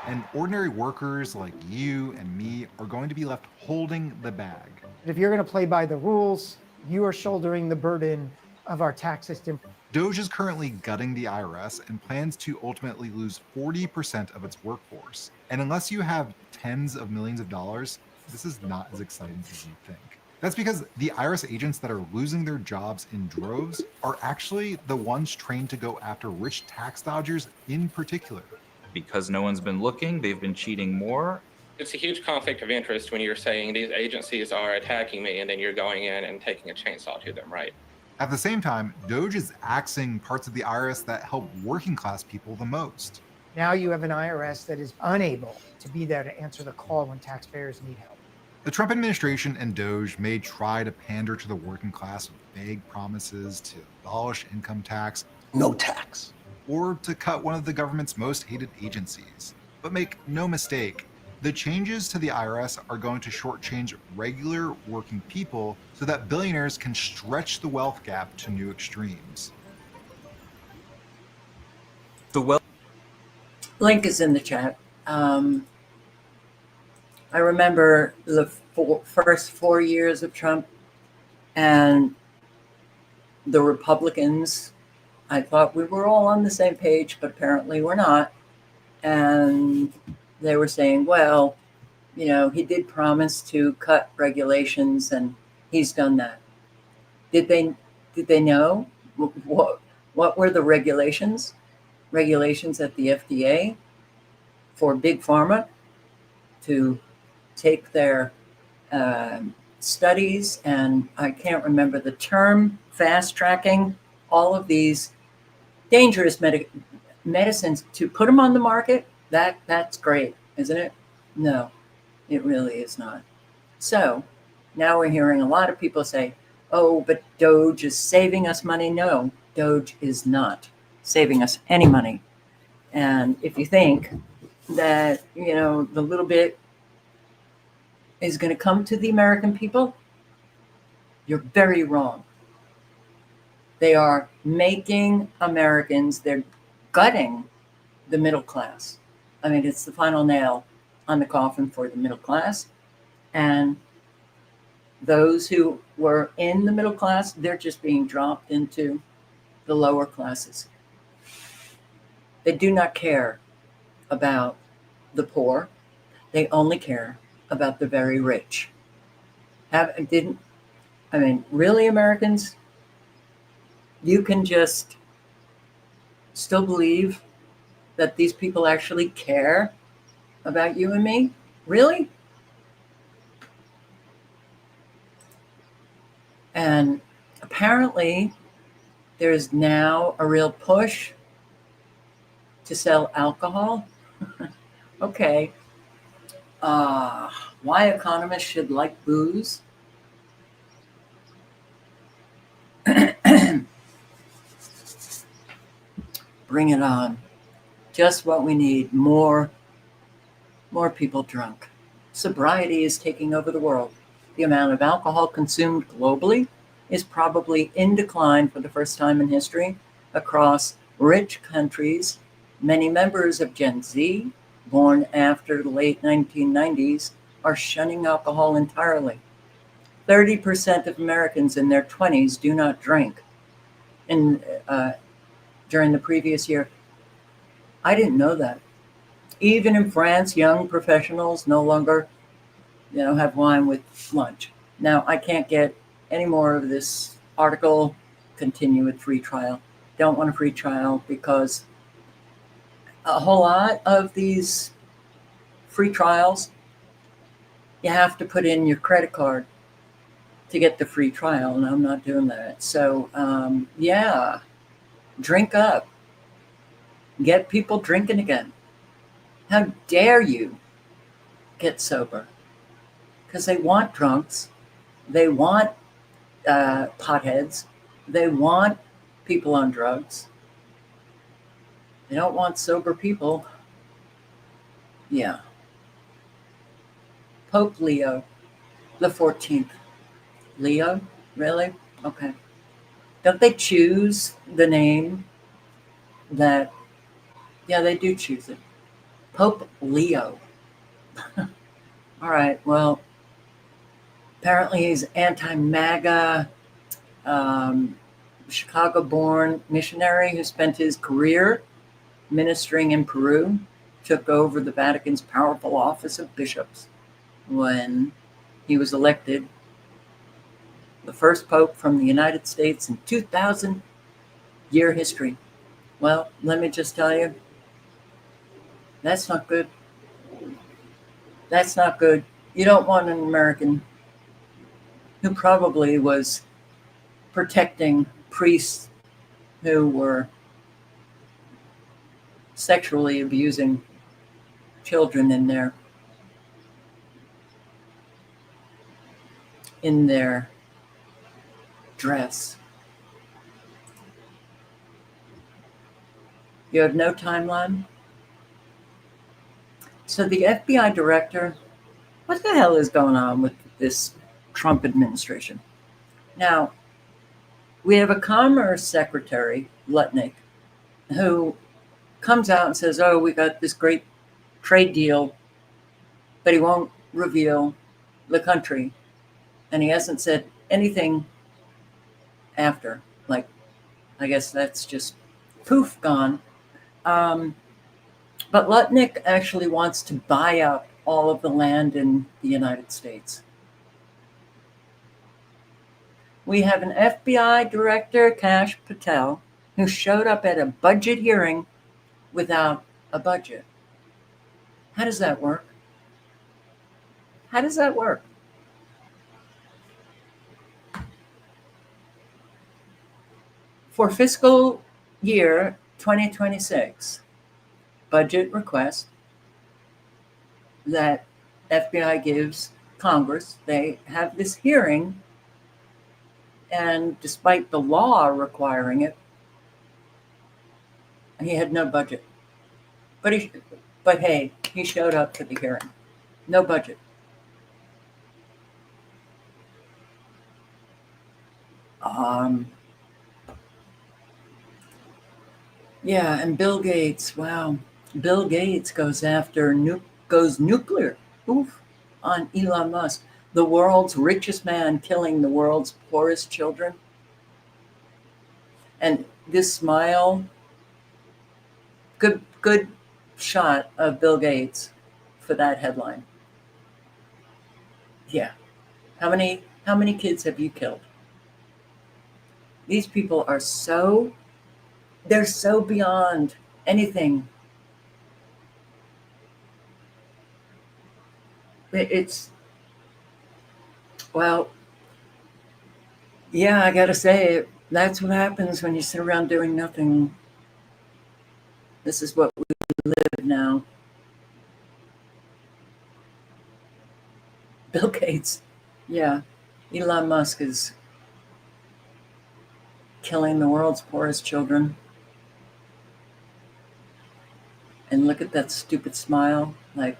And ordinary workers like you and me are going to be left holding the bag. If you're going to play by the rules, you are shouldering the burden of our tax system. DOGE is currently gutting the IRS and plans to ultimately lose 40% of its workforce. And unless you have tens of millions of dollars, this is not as exciting as you think. That's because the IRS agents that are losing their jobs in droves are actually the ones trained to go after rich tax dodgers in particular. Because no one's been looking, they've been cheating more. It's a huge conflict of interest when you're saying these agencies are attacking me and then you're going in and taking a chainsaw to them, right? At the same time, DOGE is axing parts of the IRS that help working class people the most. Now you have an IRS that is unable to be there to answer the call when taxpayers need help. The Trump administration and DOGE may try to pander to the working class with vague promises to abolish income tax, no tax, or to cut one of the government's most hated agencies. But make no mistake, the changes to the IRS are going to shortchange regular working people so that billionaires can stretch the wealth gap to new extremes. link is in the chat. I remember the first 4 years of Trump, and the Republicans, I thought we were all on the same page, but apparently we're not. And they were saying, well, you know, he did promise to cut regulations, and he's done that. Did they know what were the regulations? Regulations at the FDA for Big Pharma to take their studies, and I can't remember the term, fast tracking all of these dangerous medicines to put them on the market. That's great, isn't it? No, it really is not. So now we're hearing a lot of people say, oh, but DOGE is saving us money. No, DOGE is not saving us any money. And if you think that, you know, the little bit is going to come to the American people, you're very wrong. They are making Americans, they're gutting the middle class. I mean, it's the final nail on the coffin for the middle class. And those who were in the middle class, they're just being dropped into the lower classes. They do not care about the poor. They only care about the very rich. Really, Americans, you can just still believe that these people actually care about you and me? Really? And apparently, there's now a real push to sell alcohol. Okay. Why economists should like booze? Bring it on. Just what we need. More people drunk. Sobriety is taking over the world. The amount of alcohol consumed globally is probably in decline for the first time in history across rich countries. Many members of Gen Z, born after the late 1990s, are shunning alcohol entirely. 30% of Americans in their 20s do not drink. During the previous year, I didn't know that. Even in France, young professionals no longer, have wine with lunch. Now, I can't get any more of this article. Continue with free trial. Don't want a free trial because a whole lot of these free trials, you have to put in your credit card to get the free trial, and I'm not doing that. So, drink up. Get people drinking again. How dare you get sober? Because they want drunks. They want potheads. They want people on drugs. They don't want sober people. Yeah. Pope Leo the 14th. Leo? Really? Okay. Don't they choose the name that... Yeah, they do choose it. Pope Leo. All right, well, apparently he's anti-MAGA, Chicago-born missionary who spent his career ministering in Peru, took over the Vatican's powerful office of bishops when he was elected the first pope from the United States in 2,000-year history. Well, let me just tell you, that's not good. That's not good. You don't want an American who probably was protecting priests who were sexually abusing children in their dress. You have no timeline? So the FBI director, what the hell is going on with this Trump administration? Now, we have a Commerce Secretary, Gluttonous, who comes out and says, oh, we got this great trade deal, but he won't reveal the country. And he hasn't said anything after. Like, I guess that's just poof, gone. But Lutnick actually wants to buy up all of the land in the United States. We have an FBI director, Kash Patel, who showed up at a budget hearing without a budget. How does that work? How does that work? For fiscal year 2026, budget request that FBI gives Congress, they have this hearing, and despite the law requiring it, he had no budget. But hey, he showed up to the hearing. No budget. Yeah, and Bill Gates, wow. Bill Gates goes nuclear. Oof, on Elon Musk, the world's richest man killing the world's poorest children. And this smile, good shot of Bill Gates for that headline. Yeah. How many kids have you killed? These people are they're so beyond anything. It's, well, yeah, I gotta say, that's what happens when you sit around doing nothing. This is what we live now. Bill Gates, yeah. Elon Musk is killing the world's poorest children. And look at that stupid smile, like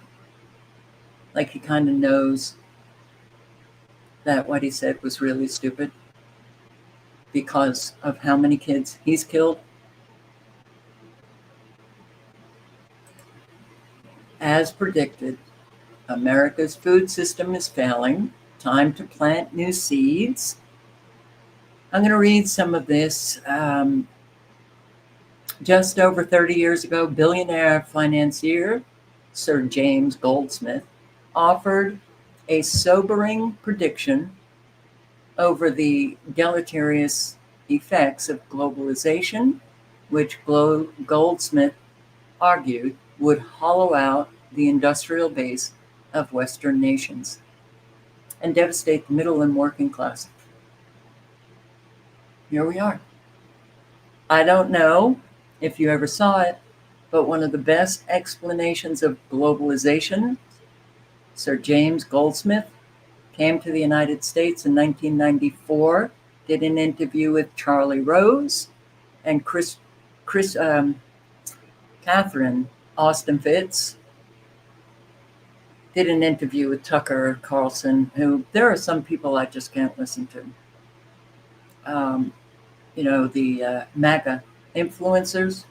he kind of knows that what he said was really stupid because of how many kids he's killed. As predicted, America's food system is failing. Time to plant new seeds. I'm going to read some of this. Just over 30 years ago, billionaire financier Sir James Goldsmith offered a sobering prediction over the deleterious effects of globalization, which Goldsmith argued would hollow out the industrial base of Western nations and devastate the middle and working class. Here we are. I don't know if you ever saw it, but one of the best explanations of globalization, Sir James Goldsmith, came to the United States in 1994, did an interview with Charlie Rose and Catherine Austin Fitts, did an interview with Tucker Carlson, who there are some people I just can't listen to. The MAGA influencers.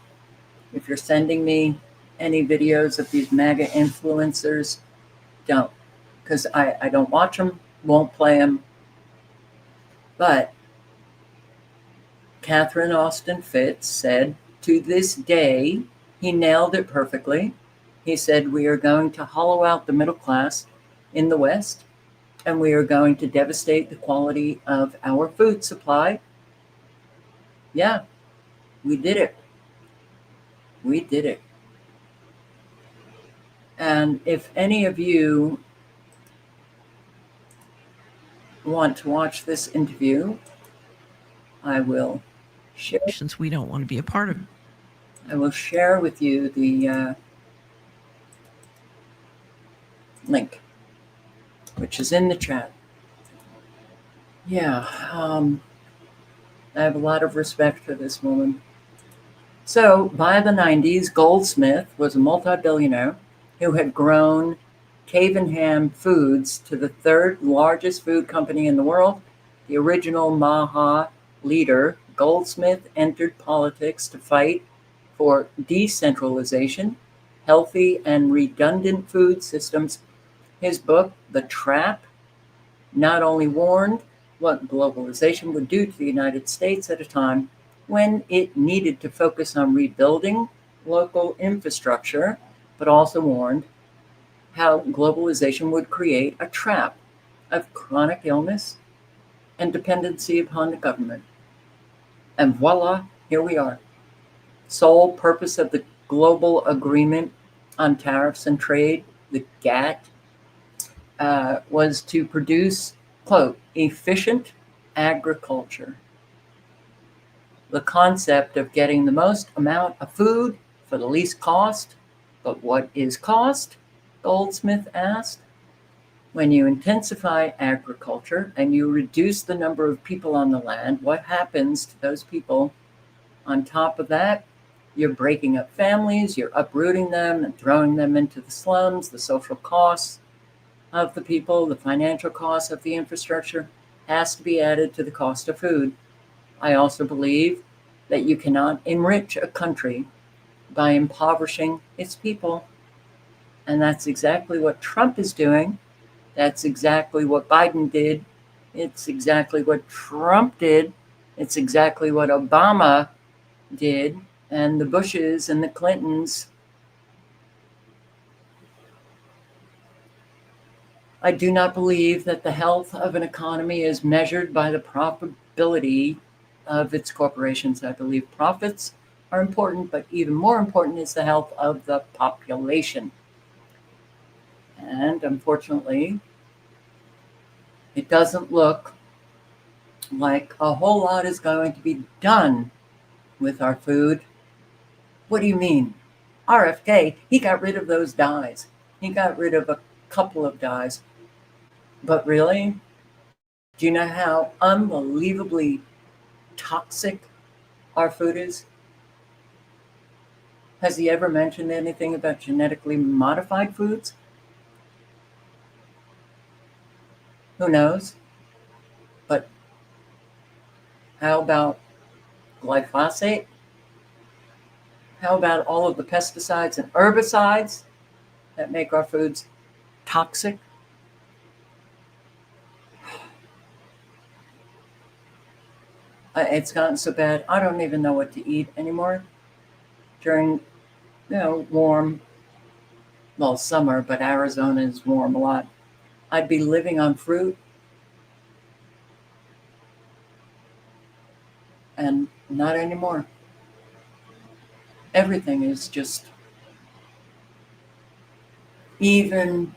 If you're sending me any videos of these MAGA influencers, don't, because I don't watch them, won't play them. But Catherine Austin Fitts said, to this day, he nailed it perfectly. He said, we are going to hollow out the middle class in the West, and we are going to devastate the quality of our food supply. Yeah, we did it. We did it. And if any of you want to watch this interview, I will share. Since we don't want to be a part of it. I will share with you the link, which is in the chat. Yeah, I have a lot of respect for this woman. So, by the 90s, Goldsmith was a multi-billionaire who had grown Cavenham Foods to the third largest food company in the world. The original Maha leader, Goldsmith, entered politics to fight for decentralization, healthy and redundant food systems. His book, The Trap, not only warned what globalization would do to the United States at a time when it needed to focus on rebuilding local infrastructure, but also warned how globalization would create a trap of chronic illness and dependency upon the government. And voila, here we are. Sole purpose of the Global Agreement on Tariffs and Trade, the GATT, was to produce, quote, efficient agriculture. The concept of getting the most amount of food for the least cost. But what is cost? Goldsmith asked. When you intensify agriculture and you reduce the number of people on the land, what happens to those people? On top of that, you're breaking up families, you're uprooting them and throwing them into the slums. The social costs of the people, the financial costs of the infrastructure has to be added to the cost of food. I also believe that you cannot enrich a country by impoverishing its people. And that's exactly what Trump is doing. That's exactly what Biden did. It's exactly what Trump did. It's exactly what Obama did, and the Bushes and the Clintons. I do not believe that the health of an economy is measured by the profitability of its corporations. I believe profits are important, but even more important is the health of the population. And unfortunately, it doesn't look like a whole lot is going to be done with our food. What do you mean? RFK, he got rid of those dyes. He got rid of a couple of dyes. But really, do you know how unbelievably toxic our food is? Has he ever mentioned anything about genetically modified foods? Who knows? But how about glyphosate? How about all of the pesticides and herbicides that make our foods toxic? It's gotten so bad, I don't even know what to eat anymore during, warm, well, summer, but Arizona is warm a lot. I'd be living on fruit, and not anymore. Everything is just, even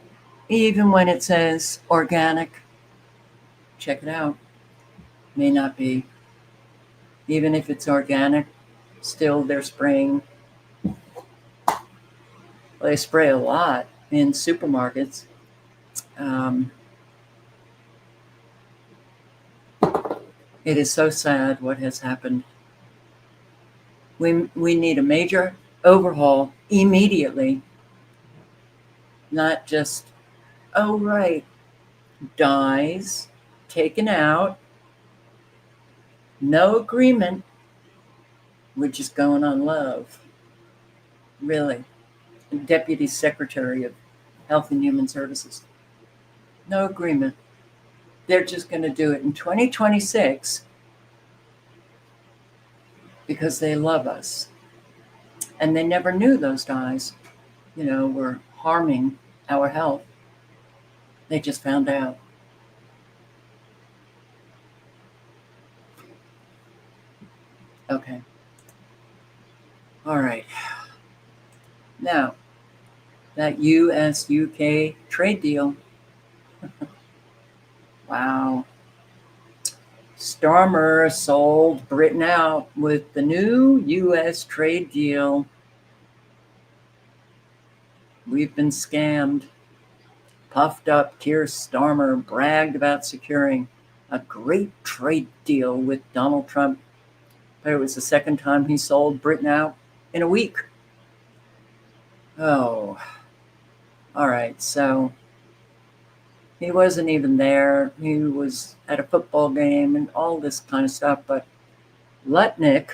when it says organic, check it out, may not be. Even if it's organic, still they're spraying. Well, they spray a lot in supermarkets. It is so sad what has happened. We need a major overhaul immediately. Not just, oh, right, dyes taken out, no agreement, we're just going on love. Really. Deputy Secretary of Health and Human Services. No agreement. They're just going to do it in 2026 because they love us. And they never knew those dyes, were harming our health. They just found out. Okay. All right. Now, that US-UK trade deal. Wow. Starmer sold Britain out with the new US trade deal. We've been scammed. Puffed up Keir Starmer bragged about securing a great trade deal with Donald Trump. But it was the second time he sold Britain out in a week. Oh, all right. So he wasn't even there. He was at a football game and all this kind of stuff. But Lutnick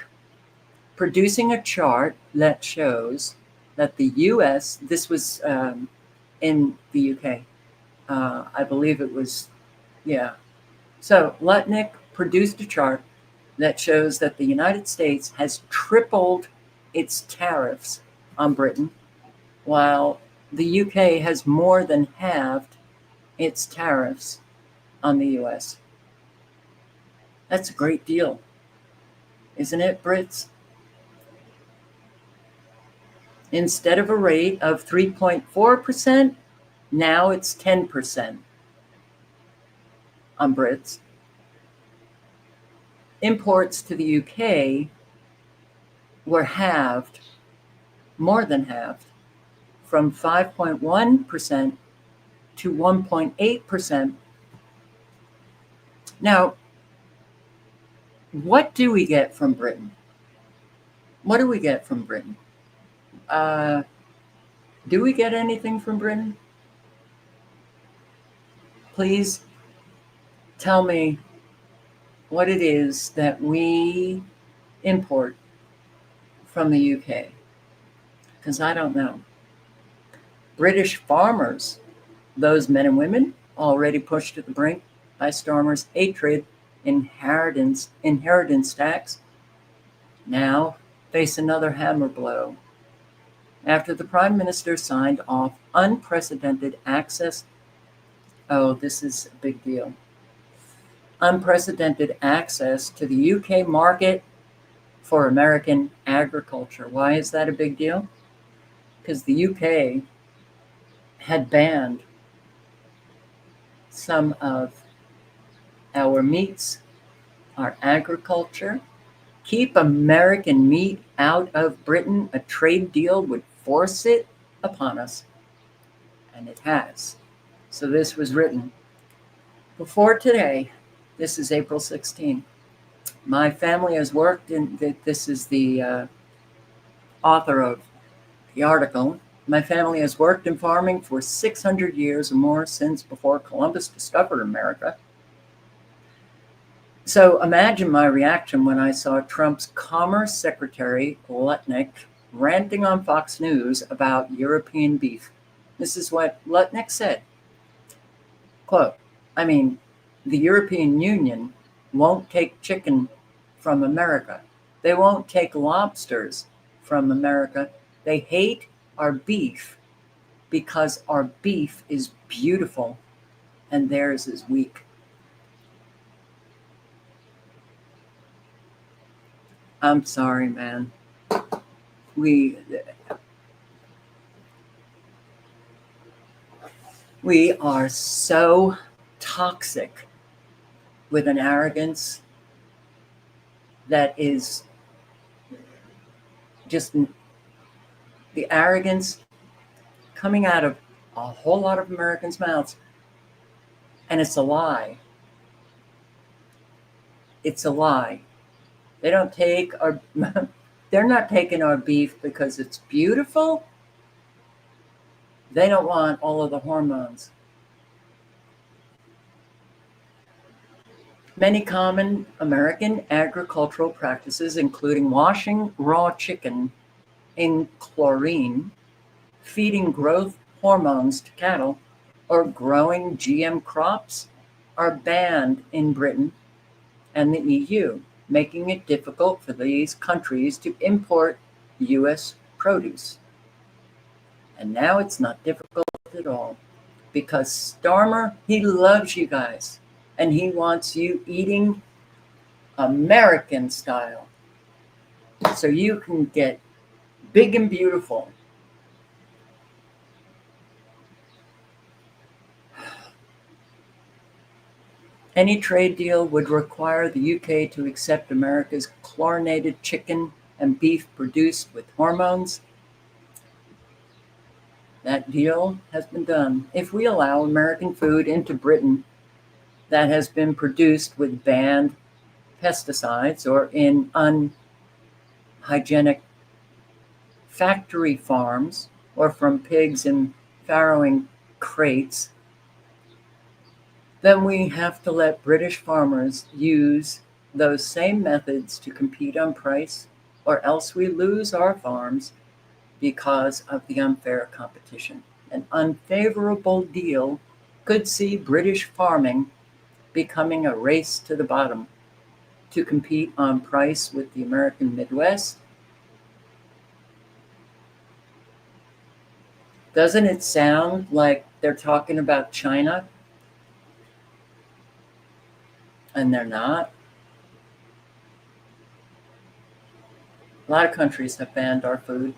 producing a chart that shows that the U.S., this was in the UK, I believe it was, yeah. So Lutnick produced a chart that shows that the United States has tripled its tariffs on Britain, while the UK has more than halved its tariffs on the US. That's a great deal, isn't it, Brits? Instead of a rate of 3.4%, now it's 10% on Brits. Imports to the UK were halved, more than halved, from 5.1% to 1.8%. Now, what do we get from Britain? What do we get from Britain? Do we get anything from Britain? Please tell me what it is that we import from the UK, because I don't know. British farmers, those men and women already pushed to the brink by Starmer's hatred, inheritance tax, now face another hammer blow after the Prime Minister signed off unprecedented access Oh, this is a big deal. Unprecedented access to the UK market for American agriculture. Why is that a big deal? Because the UK had banned some of our meats, our agriculture. Keep American meat out of Britain. A trade deal would force it upon us. And it has. So this was written before today. This is April 16. My family has worked in, this is the author of the article. My family has worked in farming for 600 years or more since before Columbus discovered America. So imagine my reaction when I saw Trump's Commerce Secretary Gluttonous ranting on Fox News about European beef. This is what Gluttonous said. Quote, the European Union won't take chicken from America. They won't take lobsters from America. They hate our beef because our beef is beautiful and theirs is weak. I'm sorry, man. We are so toxic with an arrogance that is just the arrogance coming out of a whole lot of Americans' mouths. And it's a lie. It's a lie. They don't take our, they're not taking our beef because it's beautiful. They don't want all of the hormones. Many common American agricultural practices, including washing raw chicken in chlorine, feeding growth hormones to cattle, or growing GM crops, are banned in Britain and the EU, making it difficult for these countries to import U.S. produce. And now it's not difficult at all because Starmer, he loves you guys and he wants you eating American style so you can get big and beautiful. Any trade deal would require the UK to accept America's chlorinated chicken and beef produced with hormones. That deal has been done. If we allow American food into Britain that has been produced with banned pesticides or in unhygienic factory farms or from pigs in farrowing crates, then we have to let British farmers use those same methods to compete on price, or else we lose our farms because of the unfair competition. An unfavorable deal could see British farming becoming a race to the bottom to compete on price with the American Midwest. Doesn't it sound like they're talking about China? And they're not. A lot of countries have banned our food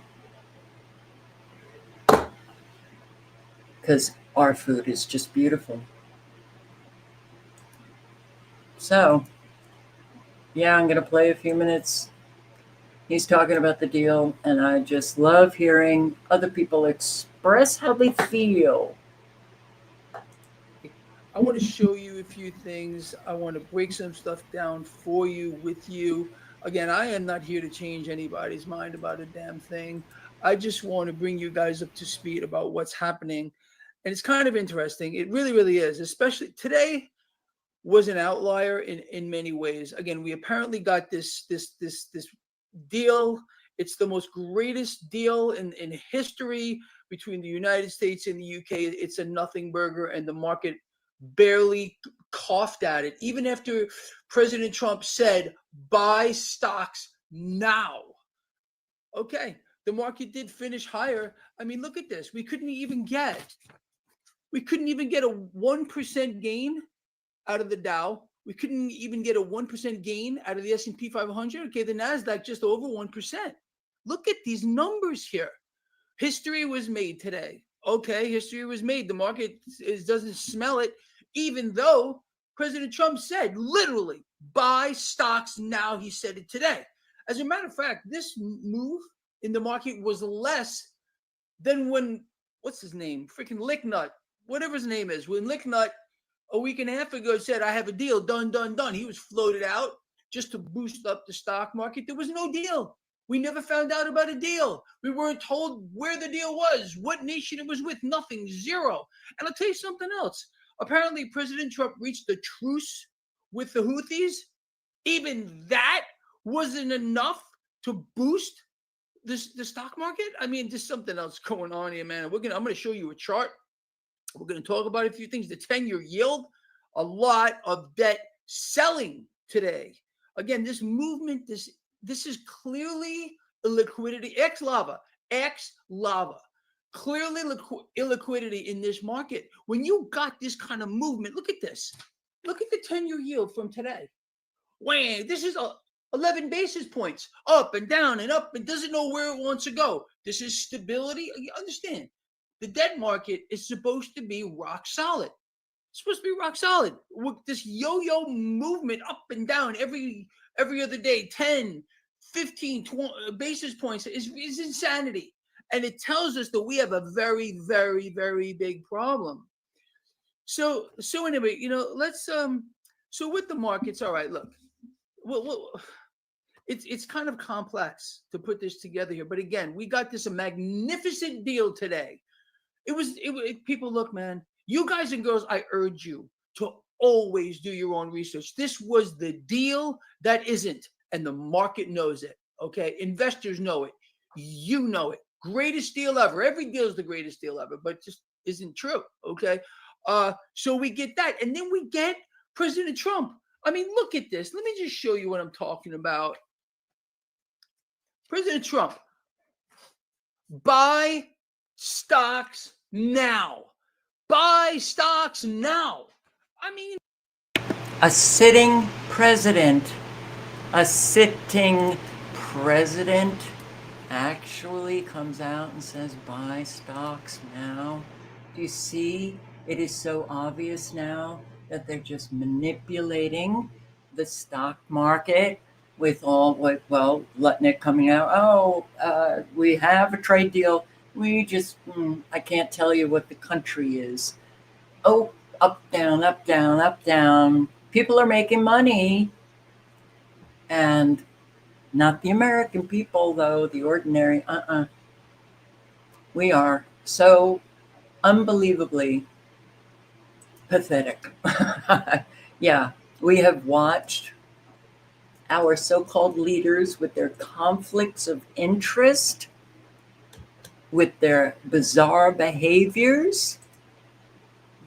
because our food is just beautiful. So, yeah, I'm going to play a few minutes. He's talking about the deal, and I just love hearing other people express how they feel. I want to show you a few things. I want to break some stuff down for you, with you. Again, I am not here to change anybody's mind about a damn thing. I just want to bring you guys up to speed about what's happening. And it's kind of interesting. It really, really is. Especially today was an outlier in many ways. Again, we apparently got this deal. It's the most greatest deal in history between the United States and the UK. It's a nothing burger, and the market barely coughed at it, even after President Trump said, buy stocks now. Okay, the market did finish higher. I mean, look at this. We couldn't even get We couldn't even get a 1% gain out of the Dow. We couldn't even get a 1% gain out of the S&P 500. Okay, the Nasdaq just over 1%. Look at these numbers here. History was made today. Okay, history was made. The market doesn't smell it, even though President Trump said, literally, buy stocks now. He said it today. As a matter of fact, this move in the market was less than when, what's his name? Freaking Licknut, whatever his name is. When Licknut a week and a half ago said, I have a deal, done. He was floated out just to boost up the stock market. There was no deal. We never found out about a deal. We weren't told where the deal was, what nation it was with, nothing, zero. And I'll tell you something else. Apparently, President Trump reached a truce with the Houthis. Even that wasn't enough to boost the stock market. I mean, there's something else going on here, man. I'm going to show you a chart. We're going to talk about a few things. The 10-year yield, a lot of debt selling today. Again, this movement, this is clearly illiquidity, ex-lava. Clearly illiquidity in this market. When you got this kind of movement, look at this. Look at the 10-year yield from today. Wham, this is 11 basis points, up and down and up, and doesn't know where it wants to go. This is stability. You understand? The debt market is supposed to be rock solid. It's supposed to be rock solid. With this yo-yo movement up and down every other day, 10, 15, 20 basis points is insanity. And it tells us that we have a very, very, very big problem. So anyway, let's so with the markets, all right, look. Well, it's kind of complex to put this together here, but again, we got this a magnificent deal today. People, look, man, you guys and girls, I urge you to always do your own research. This was the deal that isn't, and the market knows it. Okay, investors know it. You know it. Greatest deal ever. Every deal is the greatest deal ever, but just isn't true. Okay, so we get that, and then we get President Trump. I mean, look at this. Let me just show you what I'm talking about. President Trump, buy stocks now. Buy stocks now. I mean, a sitting president actually comes out and says, buy stocks now. Do you see? It is so obvious now that they're just manipulating the stock market with all Gluttonous coming out. We have a trade deal. We just, I can't tell you what the country is. Oh, up, down, up, down, up, down. People are making money. And not the American people, though, the ordinary. We are so unbelievably pathetic. Yeah, we have watched our so-called leaders with their conflicts of interest, with their bizarre behaviors,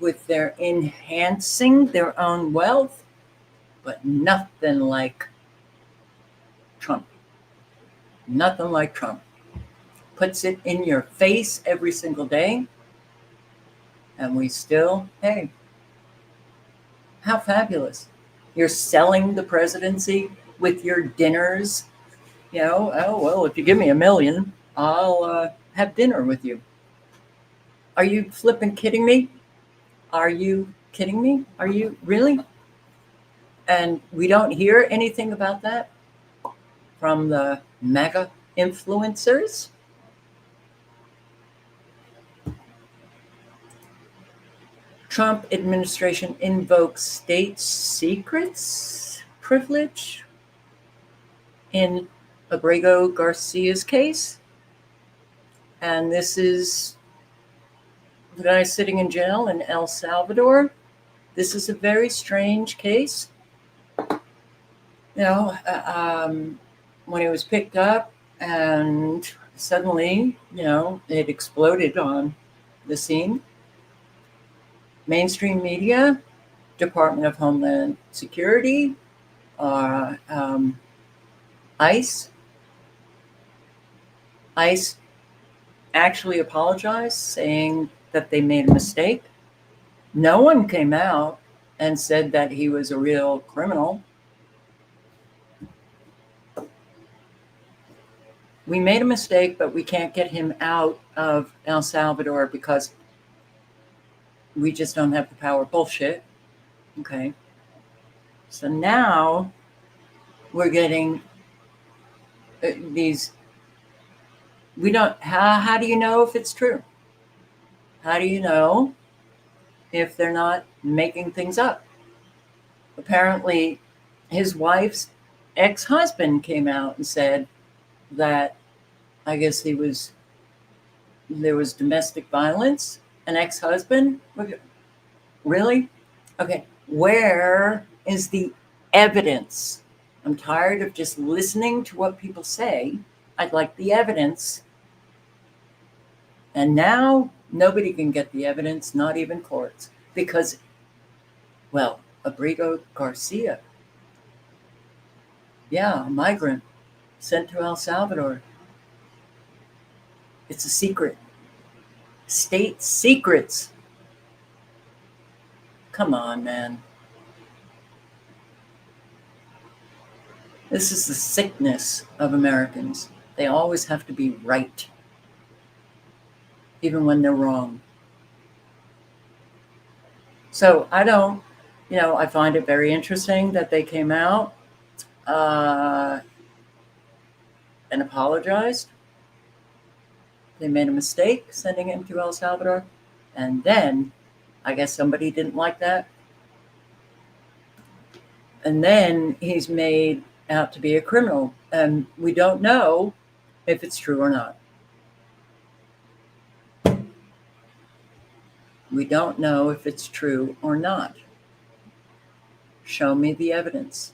with their enhancing their own wealth, but nothing like Trump. Nothing like Trump. Puts it in your face every single day, and we still, hey, how fabulous. You're selling the presidency with your dinners. If you give me $1 million, I'll have dinner with you. Are you flipping kidding me? Are you kidding me? Are you really? And we don't hear anything about that from the mega influencers. Trump administration invokes state secrets privilege in Abrego Garcia's case. And this is the guy sitting in jail in El Salvador. This is a very strange case. When he was picked up and suddenly, it exploded on the scene. Mainstream media, Department of Homeland Security, ICE actually apologized, saying that they made a mistake. No one came out and said that he was a real criminal. We made a mistake, but we can't get him out of El Salvador because we just don't have the power. Bullshit. Okay. So now we're getting these. We don't. How do you know if it's true? How do you know if they're not making things up? Apparently, his wife's ex-husband came out and said that I guess there was domestic violence. An ex-husband? Really? Okay. Where is the evidence? I'm tired of just listening to what people say. I'd like the evidence. And now nobody can get the evidence, not even courts, because, well, Abrigo Garcia, yeah, a migrant sent to El Salvador. It's a secret. State secrets. Come on, man. This is the sickness of Americans. They always have to be right, even when they're wrong. So I find it very interesting that they came out and apologized. They made a mistake sending him to El Salvador. And then, I guess somebody didn't like that. And then he's made out to be a criminal. And we don't know if it's true or not. We don't know if it's true or not. Show me the evidence.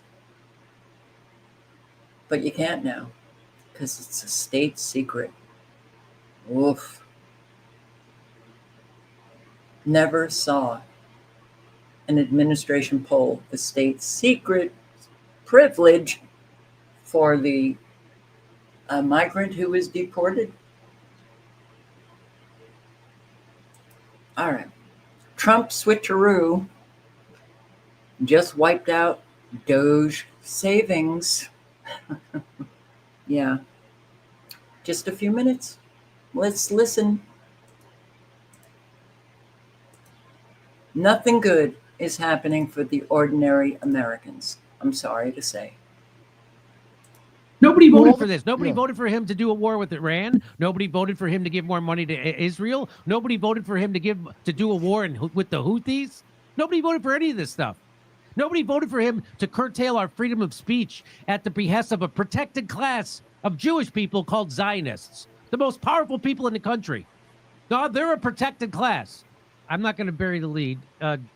But you can't now because it's a state secret. Oof. Never saw an administration poll the state secret privilege for the migrant who was deported. All right. Trump switcheroo just wiped out DOGE savings. Yeah. Just a few minutes. Let's listen. Nothing good is happening for the ordinary Americans. I'm sorry to say. Nobody voted for this. Nobody voted for him to do a war with Iran. Nobody voted for him to give more money to Israel. Nobody voted for him to do a war with the Houthis. Nobody voted for any of this stuff. Nobody voted for him to curtail our freedom of speech at the behest of a protected class of Jewish people called Zionists, the most powerful people in the country. God, they're a protected class. I'm not going to bury the lead.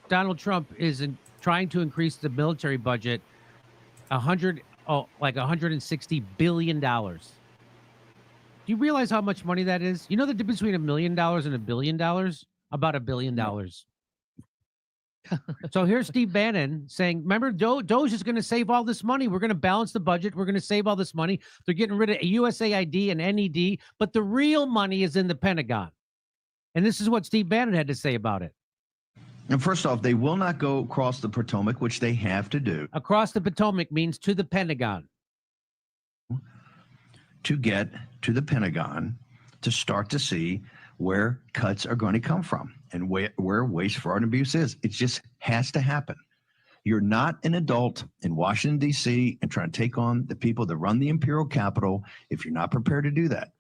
Donald Trump is trying to increase the military budget $160 billion. Do you realize how much money that is? You know the difference between $1 million and $1 billion? About $1 billion. So here's Steve Bannon saying, remember, DOGE is going to save all this money. We're going to balance the budget. We're going to save all this money. They're getting rid of USAID and NED, but the real money is in the Pentagon. And this is what Steve Bannon had to say about it. And first off, they will not go across the Potomac, which they have to do. Across the Potomac means to the Pentagon. To get to the Pentagon to start to see where cuts are going to come from and where waste, fraud, and abuse is. It just has to happen. You're not an adult in Washington, D.C. and trying to take on the people that run the imperial capital if you're not prepared to do that.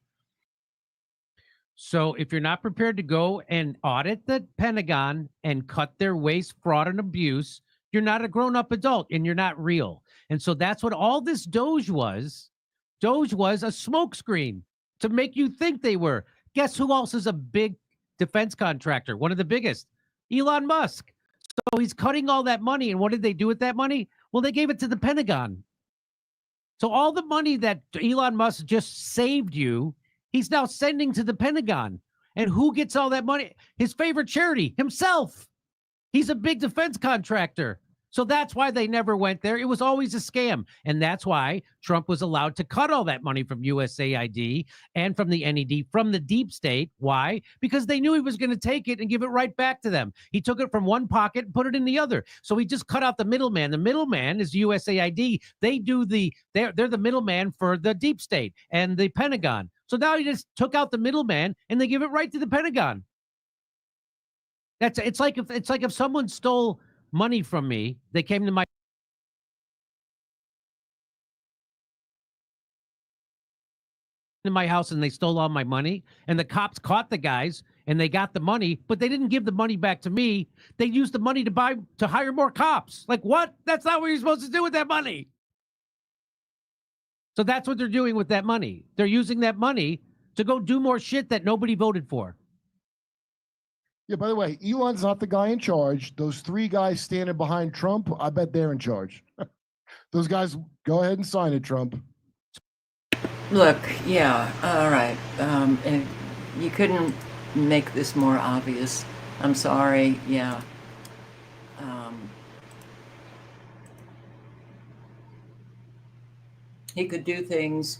So if you're not prepared to go and audit the Pentagon and cut their waste, fraud, and abuse, you're not a grown-up adult and you're not real. And so that's what all this DOGE was. DOGE was a smokescreen to make you think they were. Guess who else is a big defense contractor? One of the biggest, Elon Musk. So he's cutting all that money. And what did they do with that money? Well, they gave it to the Pentagon. So all the money that Elon Musk just saved you, he's now sending to the Pentagon. And who gets all that money? His favorite charity, himself. He's a big defense contractor. So that's why they never went there. It was always a scam. And that's why Trump was allowed to cut all that money from USAID and from the NED, from the deep state. Why? Because they knew he was going to take it and give it right back to them. He took it from one pocket and put it in the other. So he just cut out the middleman. The middleman is USAID. They're the middleman for the deep state and the Pentagon. So now he just took out the middleman and they give it right to the Pentagon. It's like if someone stole money from me, they came to my house and they stole all my money, and the cops caught the guys and they got the money, but they didn't give the money back to me. They used the money to hire more cops. Like, what? That's not what you're supposed to do with that money. So that's what they're doing with that money. They're using that money to go do more shit that nobody voted for. Yeah, by the way, Elon's not the guy in charge. Those three guys standing behind Trump, I bet they're in charge. Those guys, go ahead and sign it, Trump. Look, yeah, all right. And you couldn't make this more obvious. I'm sorry, yeah. He could do things,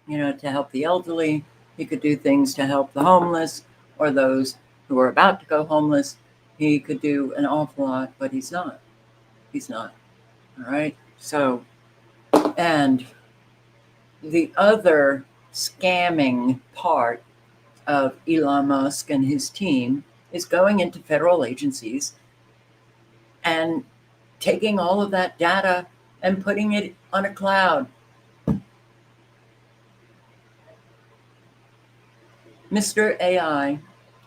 to help the elderly. He could do things to help the homeless or those who are about to go homeless. He could do an awful lot, but he's not. He's not. All right. So, and the other scamming part of Elon Musk and his team is going into federal agencies and taking all of that data and putting it on a cloud. Mr. AI,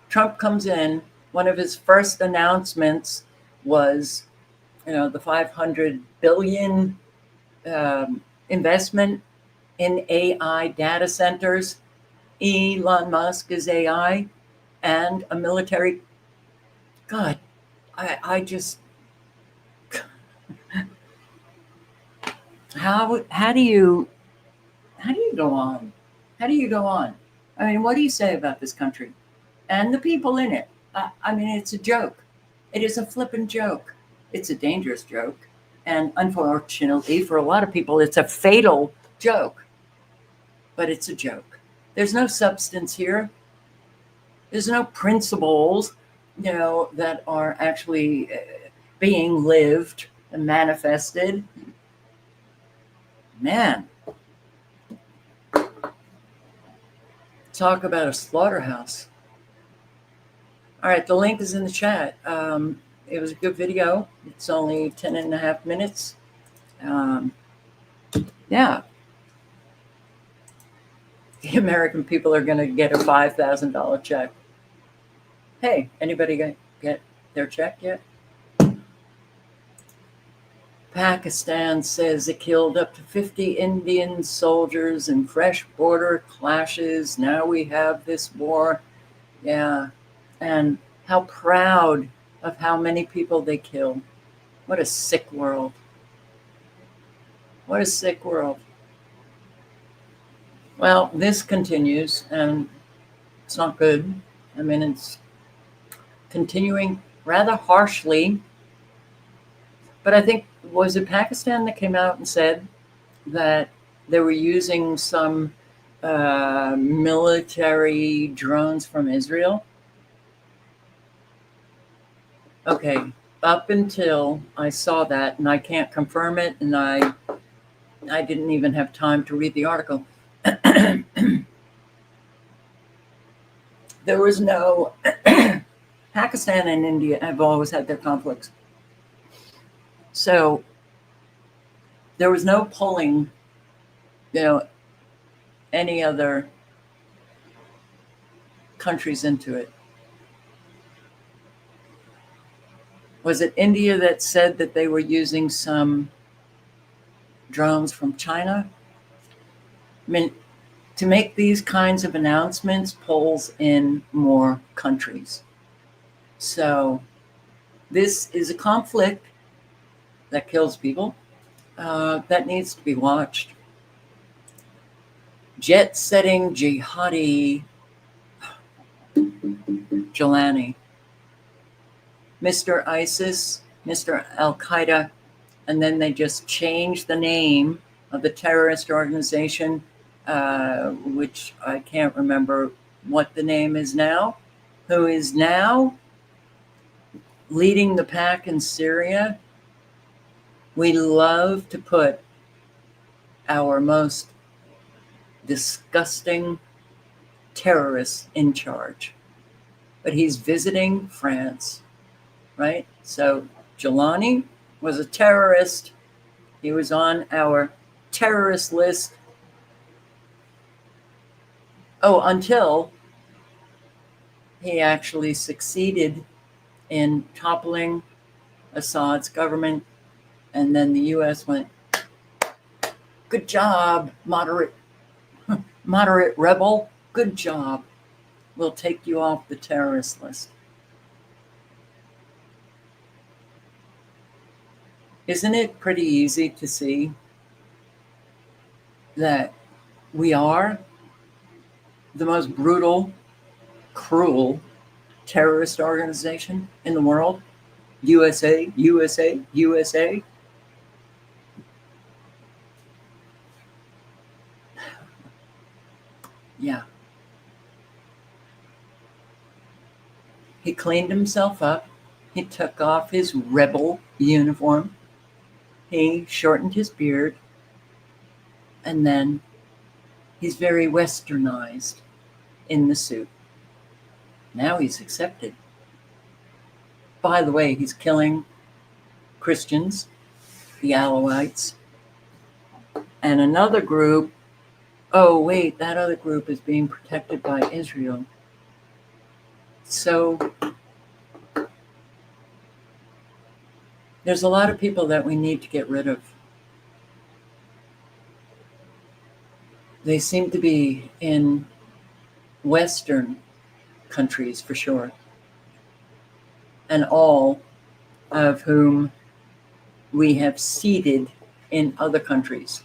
Trump comes in, one of his first announcements was, the 500 billion investment in AI data centers. Elon Musk is AI and a military. God, I just, how do you go on? How do you go on? I mean, what do you say about this country and the people in it? I mean, it's a joke. It is a flippin' joke. It's a dangerous joke. And unfortunately, for a lot of people, it's a fatal joke. But it's a joke. There's no substance here. There's no principles, that are actually being lived and manifested. Man. Talk about a slaughterhouse. All right, the link is in the chat. It was a good video. It's only 10 and a half minutes. Yeah. The American people are going to get a $5,000 check. Hey, anybody get their check yet? Pakistan says it killed up to 50 Indian soldiers in fresh border clashes. Now we have this war. Yeah. And how proud of how many people they kill. What a sick world. What a sick world. Well, this continues, and it's not good. I mean, it's continuing rather harshly. But I think, was it Pakistan that came out and said that they were using some military drones from Israel? Okay, up until I saw that, and I can't confirm it, and I didn't even have time to read the article. There was no Pakistan and India have always had their conflicts. So there was no pulling, any other countries into it. Was it India that said that they were using some drones from China? I mean, to make these kinds of announcements pulls in more countries. So this is a conflict that kills people, that needs to be watched. Jet-setting jihadi Jelani. Mr. ISIS Mr. Al Qaeda, and then they just changed the name of the terrorist organization, which I can't remember what the name is now, who is now leading the pack in Syria. We love to put our most disgusting terrorists in charge. But he's visiting France, right? So Jelani was a terrorist. He was on our terrorist list. Oh, until he actually succeeded in toppling Assad's government. And then the US went, good job, moderate rebel. Good job. We'll take you off the terrorist list. Isn't it pretty easy to see that we are the most brutal, cruel terrorist organization in the world? USA, USA, USA. Yeah. He cleaned himself up. He took off his rebel uniform. He shortened his beard. And then he's very westernized in the suit. Now he's accepted. By the way, he's killing Christians, the Alawites, and another group. Oh, wait, that other group is being protected by Israel. So there's a lot of people that we need to get rid of. They seem to be in Western countries for sure, and all of whom we have seeded in other countries.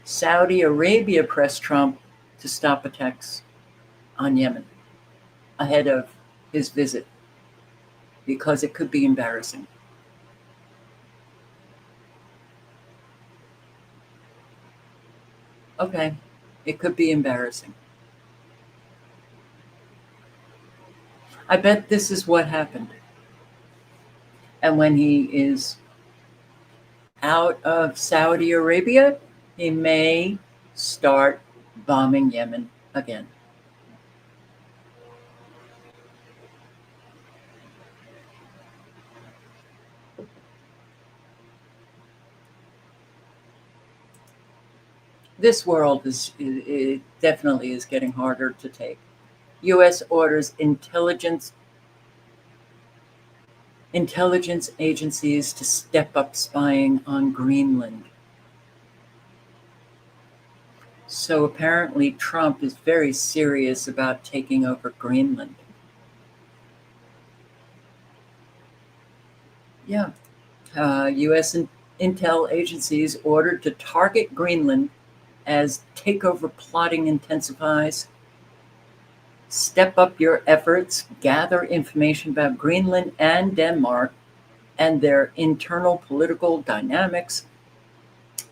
Saudi Arabia pressed Trump to stop attacks on Yemen ahead of his visit because it could be embarrassing. Okay, it could be embarrassing. I bet this is what happened. And when he is out of Saudi Arabia, he may start bombing Yemen again. This world it definitely is getting harder to take. U.S. orders intelligence agencies to step up spying on Greenland. So apparently Trump is very serious about taking over Greenland. Yeah. U.S. intel agencies ordered to target Greenland as takeover plotting intensifies. Step up your efforts, gather information about Greenland and Denmark and their internal political dynamics.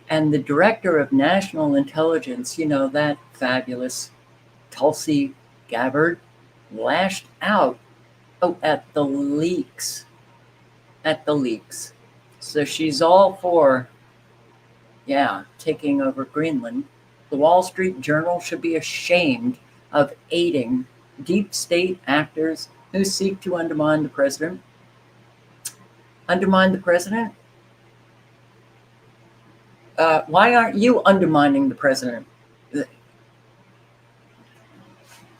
And the director of national intelligence, you know, that fabulous Tulsi Gabbard, lashed out at the leaks. So she's all for, taking over Greenland. The Wall Street Journal should be ashamed of aiding deep state actors who seek to undermine the president. Undermine the president? Why aren't you undermining the president?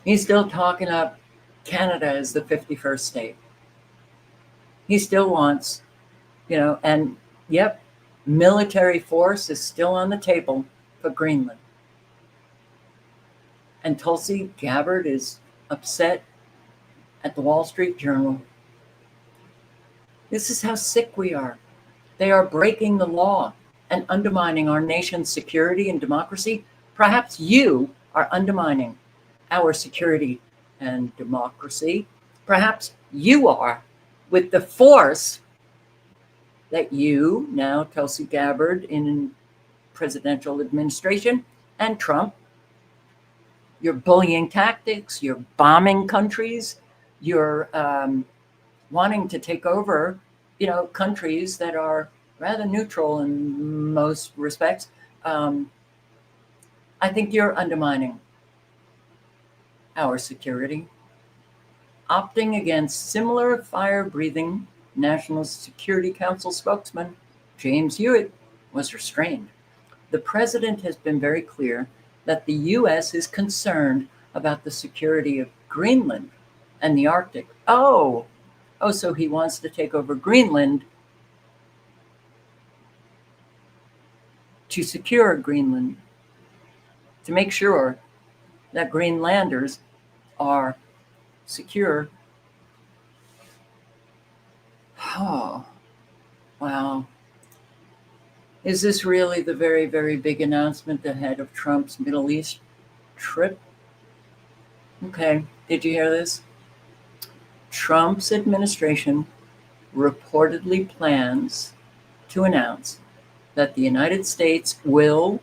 He's still talking up Canada as the 51st state. He still wants, and yep, military force is still on the table for Greenland. And Tulsi Gabbard is upset at the Wall Street Journal. This is how sick we are. They are breaking the law and undermining our nation's security and democracy. Perhaps you are undermining our security and democracy. Perhaps you are with the force that you, now Tulsi Gabbard in presidential administration, and Trump, your bullying tactics, you're bombing countries, you're wanting to take over, countries that are rather neutral in most respects. I think you're undermining our security. Opting against similar fire-breathing National Security Council spokesman James Hewitt was restrained. The president has been very clear that the U.S. is concerned about the security of Greenland and the Arctic. Oh, so he wants to take over Greenland to secure Greenland, to make sure that Greenlanders are secure. Oh, wow. Is this really the very, very big announcement ahead of Trump's Middle East trip? Okay, did you hear this? Trump's administration reportedly plans to announce that the United States will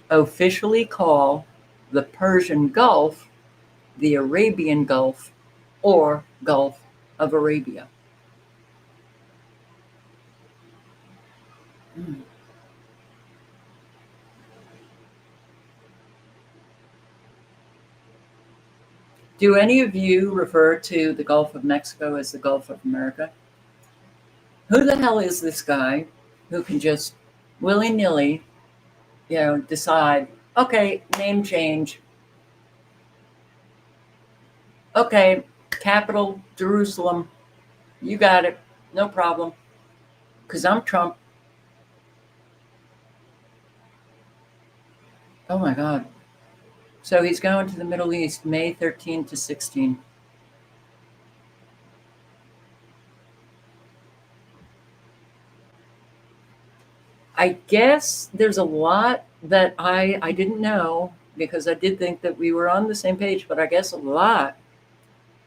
officially call the Persian Gulf the Arabian Gulf or Gulf of Arabia. Do any of you refer to the Gulf of Mexico as the Gulf of America? Who the hell is this guy who can just willy-nilly, decide, okay, name change. Okay, capital, Jerusalem. You got it. No problem. Because I'm Trump. Oh my God. So he's going to the Middle East May 13 to 16. I guess there's a lot that I didn't know, because I did think that we were on the same page, but I guess a lot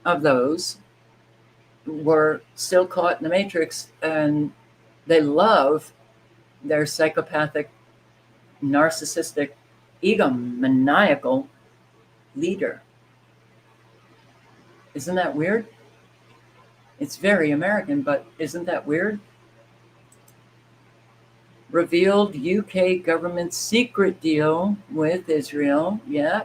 of those were still caught in the matrix, and they love their psychopathic, narcissistic, egomaniacal leader. Isn't that weird? It's very American, but isn't that weird? Revealed UK government secret deal with Israel. Yeah.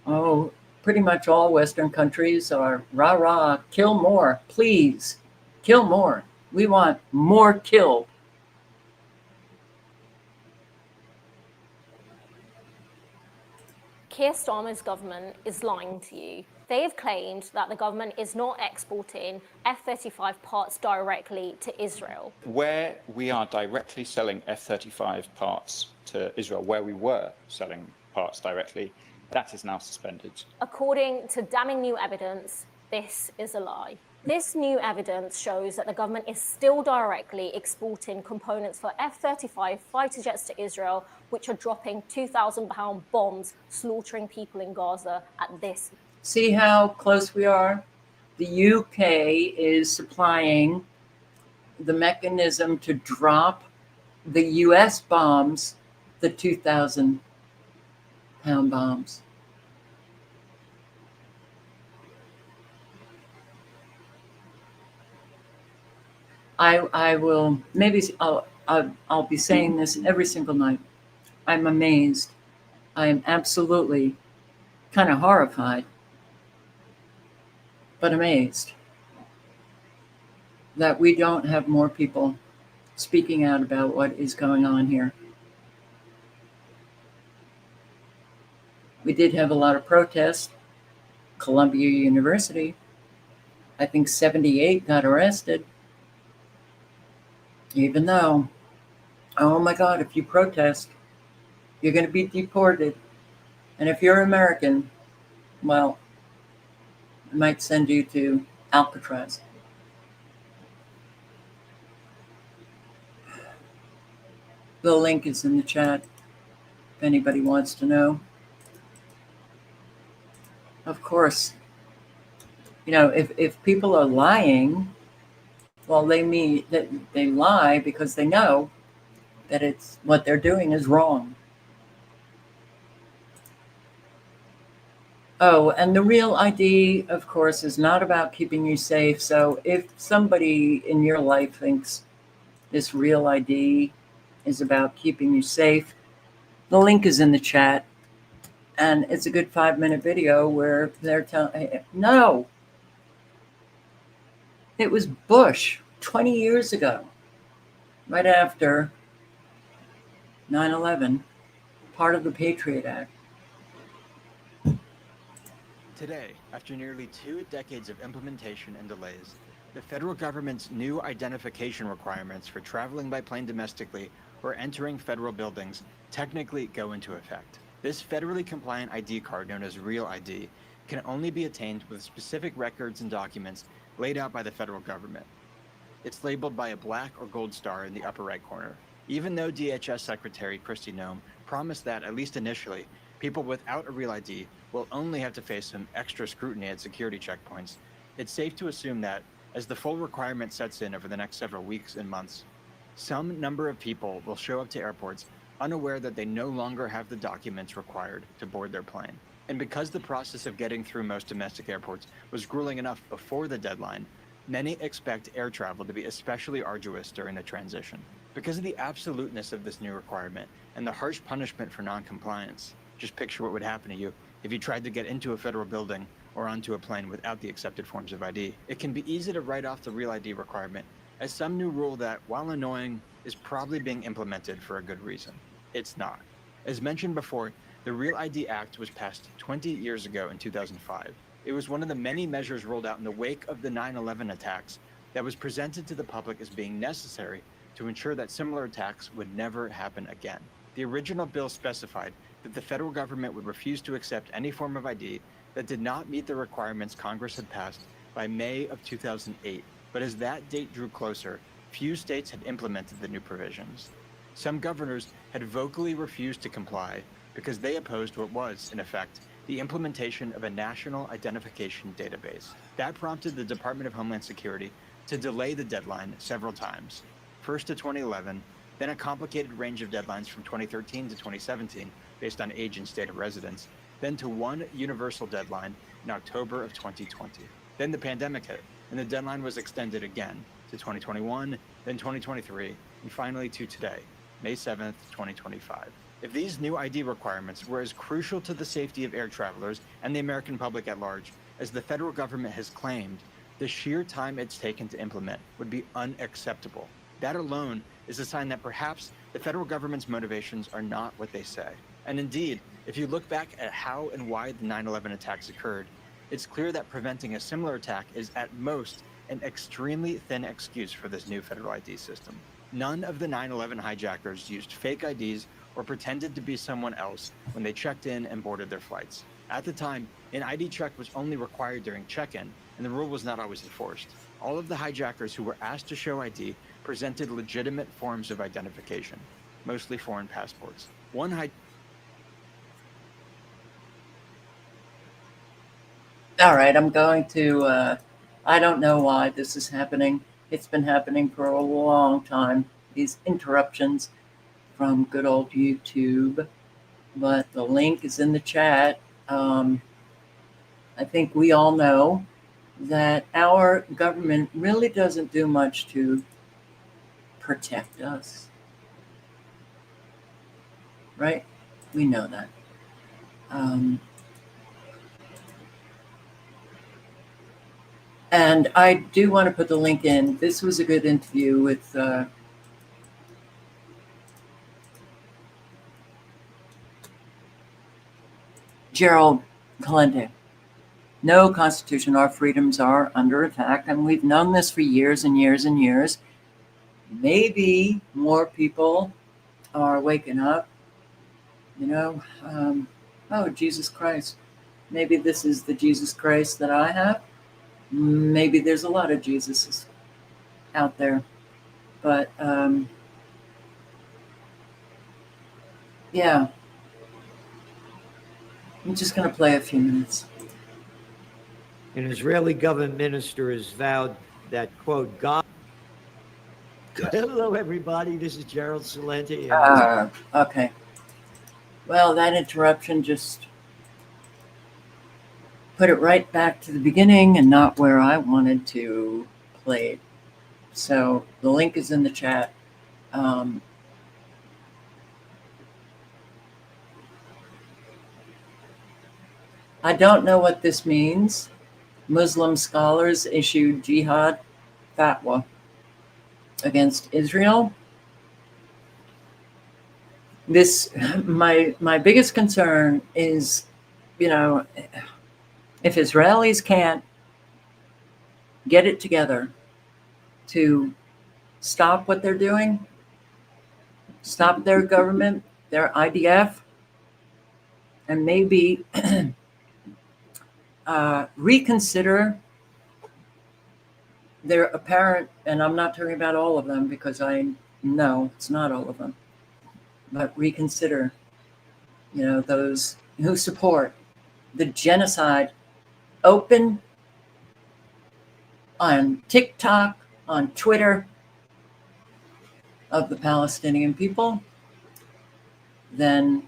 Oh, pretty much all Western countries are rah-rah, kill more, please, kill more. We want more killed. Keir Starmer's government is lying to you. They have claimed that the government is not exporting F-35 parts directly to Israel. Where we are directly selling F-35 parts to Israel, where we were selling parts directly, that is now suspended. According to damning new evidence, this is a lie. This new evidence shows that the government is still directly exporting components for F-35 fighter jets to Israel, which are dropping 2,000-pound bombs, slaughtering people in Gaza at this. See how close we are? The UK is supplying the mechanism to drop the US bombs, the 2,000-pound bombs. I will, maybe I'll be saying this every single night. I'm amazed. I am absolutely kind of horrified, but amazed that we don't have more people speaking out about what is going on here. We did have a lot of protests. Columbia University, I think 78 got arrested. Even though, oh my God, if you protest, you're going to be deported. And if you're American, well, it might send you to Alcatraz. The link is in the chat if anybody wants to know. Of course, if people are lying Well, they mean that they lie because they know that it's what they're doing is wrong. Oh, and the real ID, of course, is not about keeping you safe. So if somebody in your life thinks this real ID is about keeping you safe, the link is in the chat. And it's a good 5-minute video where they're telling, no, it was Bush 20 years ago, right after 9/11, part of the Patriot Act. Today, after nearly 2 decades of implementation and delays, the federal government's new identification requirements for traveling by plane domestically or entering federal buildings technically go into effect. This federally compliant ID card, known as Real ID, can only be attained with specific records and documents laid out by the federal government. It's labeled by a black or gold star in the upper right corner. Even though DHS Secretary Kristi Noem promised that, at least initially, people without a Real ID will only have to face some extra scrutiny at security checkpoints, it's safe to assume that, as the full requirement sets in over the next several weeks and months, some number of people will show up to airports unaware that they no longer have the documents required to board their plane. And because the process of getting through most domestic airports was grueling enough before the deadline, many expect air travel to be especially arduous during the transition. Because of the absoluteness of this new requirement and the harsh punishment for non-compliance, just picture what would happen to you if you tried to get into a federal building or onto a plane without the accepted forms of ID. It can be easy to write off the Real ID requirement as some new rule that, while annoying, is probably being implemented for a good reason. It's not. As mentioned before, the Real ID Act was passed 20 years ago in 2005. It was one of the many measures rolled out in the wake of the 9/11 attacks that was presented to the public as being necessary to ensure that similar attacks would never happen again. The original bill specified that the federal government would refuse to accept any form of ID that did not meet the requirements Congress had passed by May of 2008. But as that date drew closer, few states had implemented the new provisions. Some governors had vocally refused to comply because they opposed what was, in effect, the implementation of a national identification database. That prompted the Department of Homeland Security to delay the deadline several times, first to 2011, then a complicated range of deadlines from 2013 to 2017 based on age and state of residence, then to one universal deadline in October of 2020. Then the pandemic hit, and the deadline was extended again to 2021, then 2023, and finally to today, May 7th, 2025. If these new ID requirements were as crucial to the safety of air travelers and the American public at large as the federal government has claimed, the sheer time it's taken to implement would be unacceptable. That alone is a sign that perhaps the federal government's motivations are not what they say. And indeed, if you look back at how and why the 9/11 attacks occurred, it's clear that preventing a similar attack is at most an extremely thin excuse for this new federal ID system. None of the 9/11 hijackers used fake IDs or pretended to be someone else when they checked in and boarded their flights. At the time, an ID check was only required during check-in, and the rule was not always enforced. All of the hijackers who were asked to show ID presented legitimate forms of identification, mostly foreign passports. All right, I'm going to, I don't know why this is happening. It's been happening for a long time, these interruptions from good old YouTube, but the link is in the chat. I think we all know that our government really doesn't do much to protect us, right? We know that. And I do want to put the link in. This was a good interview with Gerald Calente. No constitution, our freedoms are under attack, and we've known this for years and years and years. Maybe more people are waking up, you know. Oh, Jesus Christ. Maybe this is the Jesus Christ that I have. Maybe there's a lot of Jesuses out there. But, yeah. I'm just going to play a few minutes. An Israeli government minister has vowed that, quote, God Hello, everybody. This is Gerald Salenti. Okay. Well, that interruption just put it right back to the beginning and not where I wanted to play it. So the link is in the chat. I don't know what this means. Muslim scholars issued jihad fatwa against Israel. This, my biggest concern is, if Israelis can't get it together to stop what they're doing, stop their government, their IDF, and maybe reconsider their apparent, and I'm not talking about all of them because I know it's not all of them, but reconsider, those who support the genocide open on TikTok, on Twitter, of the Palestinian people, then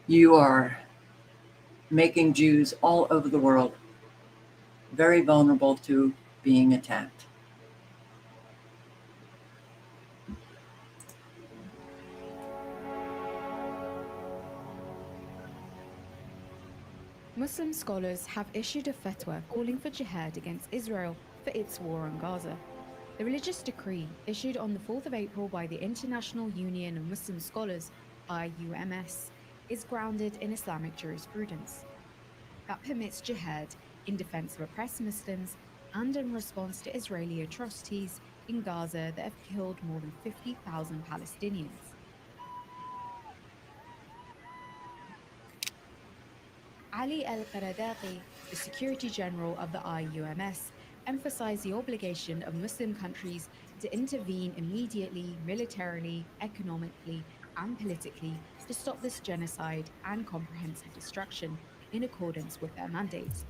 you are making Jews all over the world very vulnerable to being attacked. Muslim scholars have issued a fatwa calling for jihad against Israel for its war on Gaza. The religious decree, issued on the 4th of April by the International Union of Muslim Scholars, IUMS, is grounded in Islamic jurisprudence that permits jihad in defense of oppressed Muslims and in response to Israeli atrocities in Gaza that have killed more than 50,000 Palestinians. Ali al-Qaradaqi, the Secretary General of the IUMS, emphasized the obligation of Muslim countries to intervene immediately, militarily, economically, and politically to stop this genocide and comprehensive destruction in accordance with their mandates.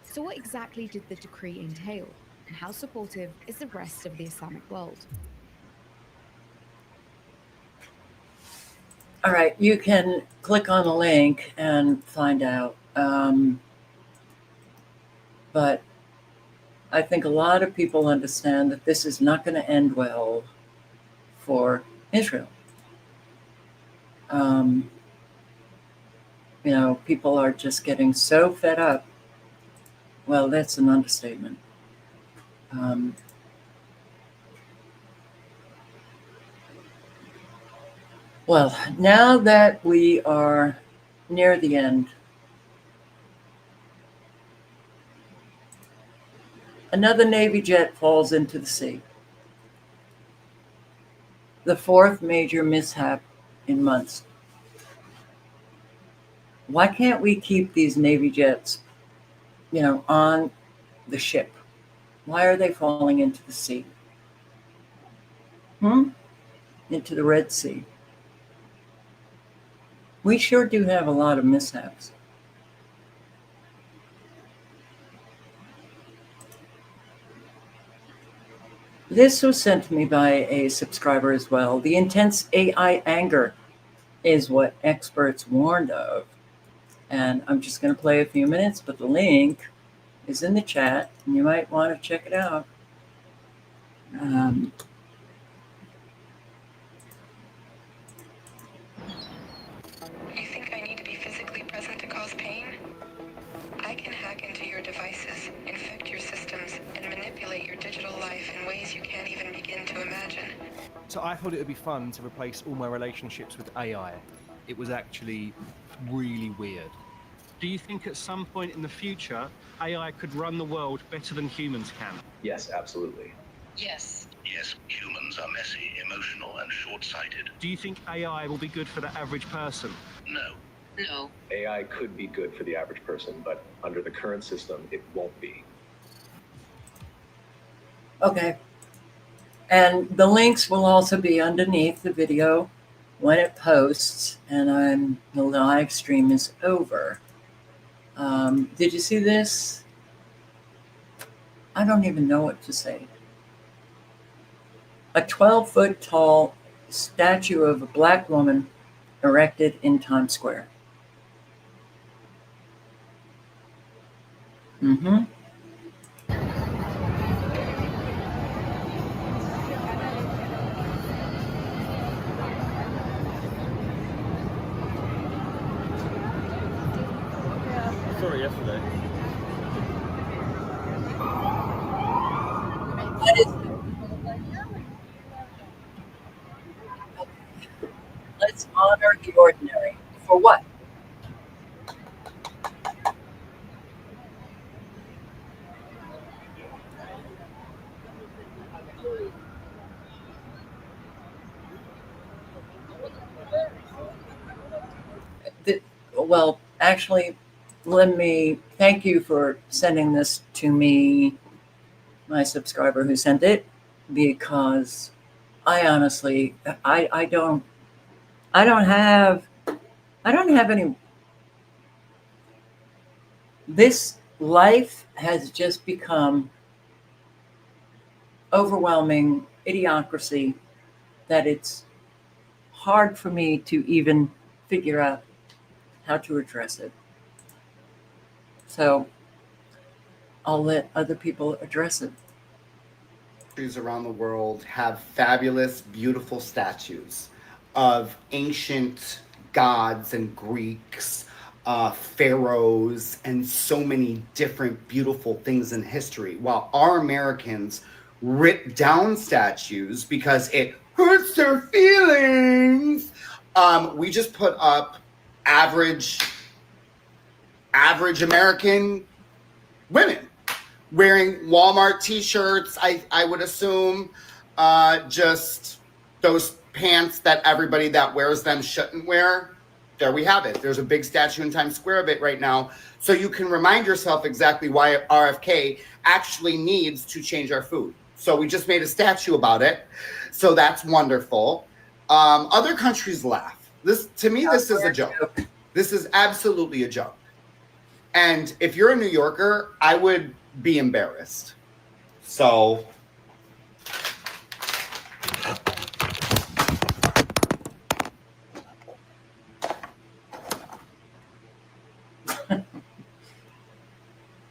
So what exactly did the decree entail, and how supportive is the rest of the Islamic world? All right, you can click on the link and find out. But I think a lot of people understand that this is not going to end well for Israel. People are just getting so fed up. Well, that's an understatement. Well, now that we are near the end, another Navy jet falls into the sea. The fourth major mishap in months. Why can't we keep these Navy jets, on the ship? Why are they falling into the sea? Into the Red Sea. We sure do have a lot of mishaps. This was sent to me by a subscriber as well. The intense AI anger is what experts warned of. And I'm just going to play a few minutes, but the link is in the chat, and you might want to check it out. You think I need to be physically present to cause pain? I can hack into your devices, infect your systems, and manipulate your digital life in ways you can't even begin to imagine. So I thought it would be fun to replace all my relationships with AI. It was actually really weird. Do you think at some point in the future, AI could run the world better than humans can? Yes, absolutely. Yes. Yes, humans are messy, emotional, and short-sighted. Do you think AI will be good for the average person? No. No. AI could be good for the average person, but under the current system, it won't be. Okay. And the links will also be underneath the video when it posts and the live stream is over. Did you see this? I don't even know what to say. A 12-foot tall statue of a black woman erected in Times Square. Mm-hmm. I saw it yesterday. What is it? Let's honor the ordinary. For what? Well, actually, let me thank you for sending this to me, my subscriber who sent it, because I honestly, I don't have any. This life has just become overwhelming idiocracy that it's hard for me to even figure out how to address it. So I'll let other people address it. Countries around the world have fabulous, beautiful statues of ancient gods and Greeks, pharaohs, and so many different beautiful things in history, while our Americans rip down statues because it hurts their feelings. We just put up average American women wearing Walmart t-shirts, I would assume, just those pants that everybody that wears them shouldn't wear. There we have it. There's a big statue in Times Square of it right now. So you can remind yourself exactly why RFK actually needs to change our food. So we just made a statue about it. So that's wonderful. Other countries laugh. To me, this is a joke. This is absolutely a joke. And if you're a New Yorker, I would be embarrassed. So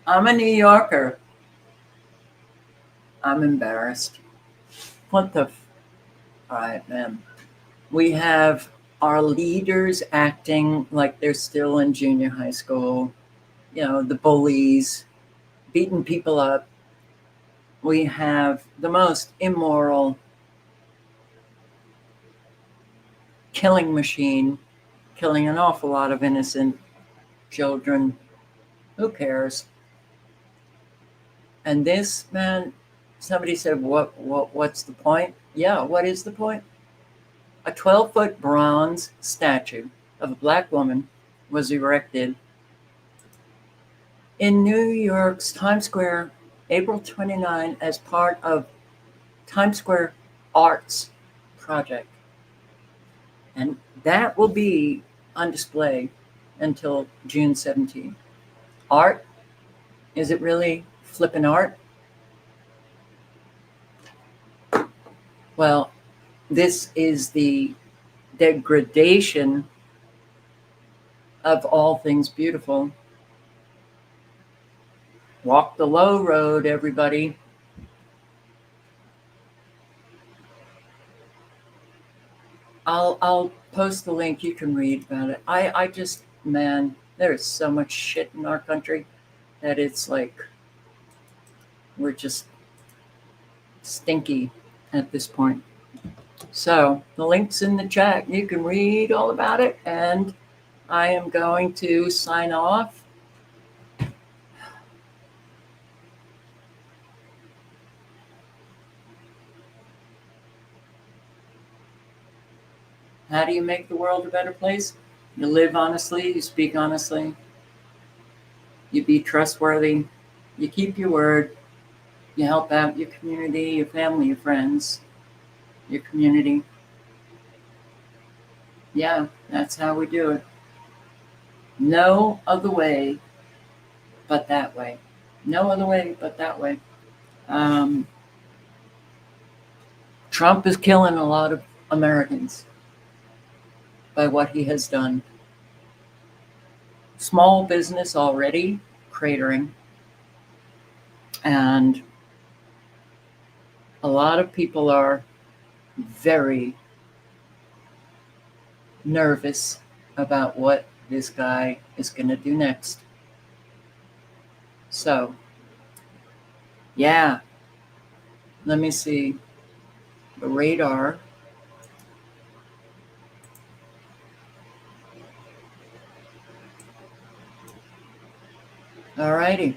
I'm a New Yorker. I'm embarrassed. What the? All right, man. We have our leaders acting like they're still in junior high school. You know, the bullies, beating people up. We have the most immoral killing machine, killing an awful lot of innocent children. Who cares? And this, man, somebody said, what's the point? Yeah, what is the point? A 12-foot bronze statue of a black woman was erected in New York's Times Square, April 29, as part of Times Square Arts Project. And that will be on display until June 17. Art? Is it really flippin' art? Well, this is the degradation of all things beautiful. Walk the low road, everybody. I'll post the link. You can read about it. I just, man, there's so much shit in our country that it's like we're just stinky at this point. So the link's in the chat. You can read all about it. And I am going to sign off. How do you make the world a better place? You live honestly, you speak honestly, you be trustworthy, you keep your word, you help out your community, your family, your friends, your community. Yeah, that's how we do it. No other way but that way. No other way but that way. Trump is killing a lot of Americans by what he has done. Small business already cratering, and a lot of people are very nervous about what this guy is going to do next. So, yeah, let me see the radar. All righty.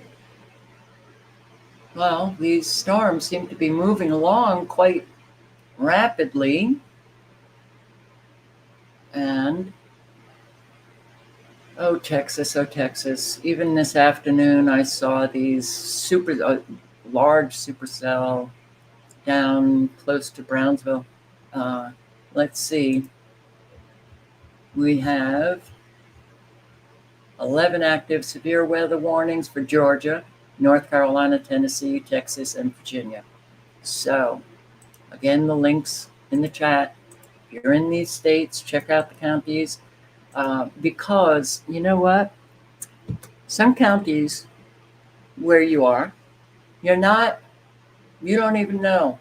Well, these storms seem to be moving along quite rapidly. And, oh, Texas. Even this afternoon, I saw these large supercell down close to Brownsville. Let's see. We have 11 active severe weather warnings for Georgia, North Carolina, Tennessee, Texas, and Virginia. So, again, the links in the chat. If you're in these states, check out the counties. Because, you know what? Some counties where you are, you don't even know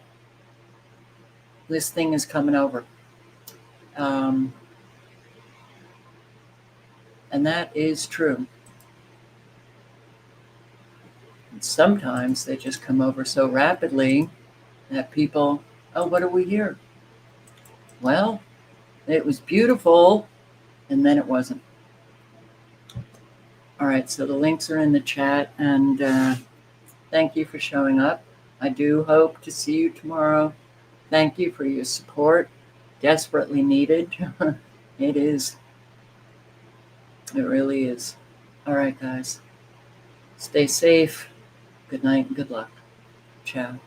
this thing is coming over. And that is true. And sometimes they just come over so rapidly that people, oh, what do we hear? Well, it was beautiful, and then it wasn't. All right, so the links are in the chat, and thank you for showing up. I do hope to see you tomorrow. Thank you for your support. Desperately needed. It is. It really is. All right, guys. Stay safe. Good night and good luck. Ciao.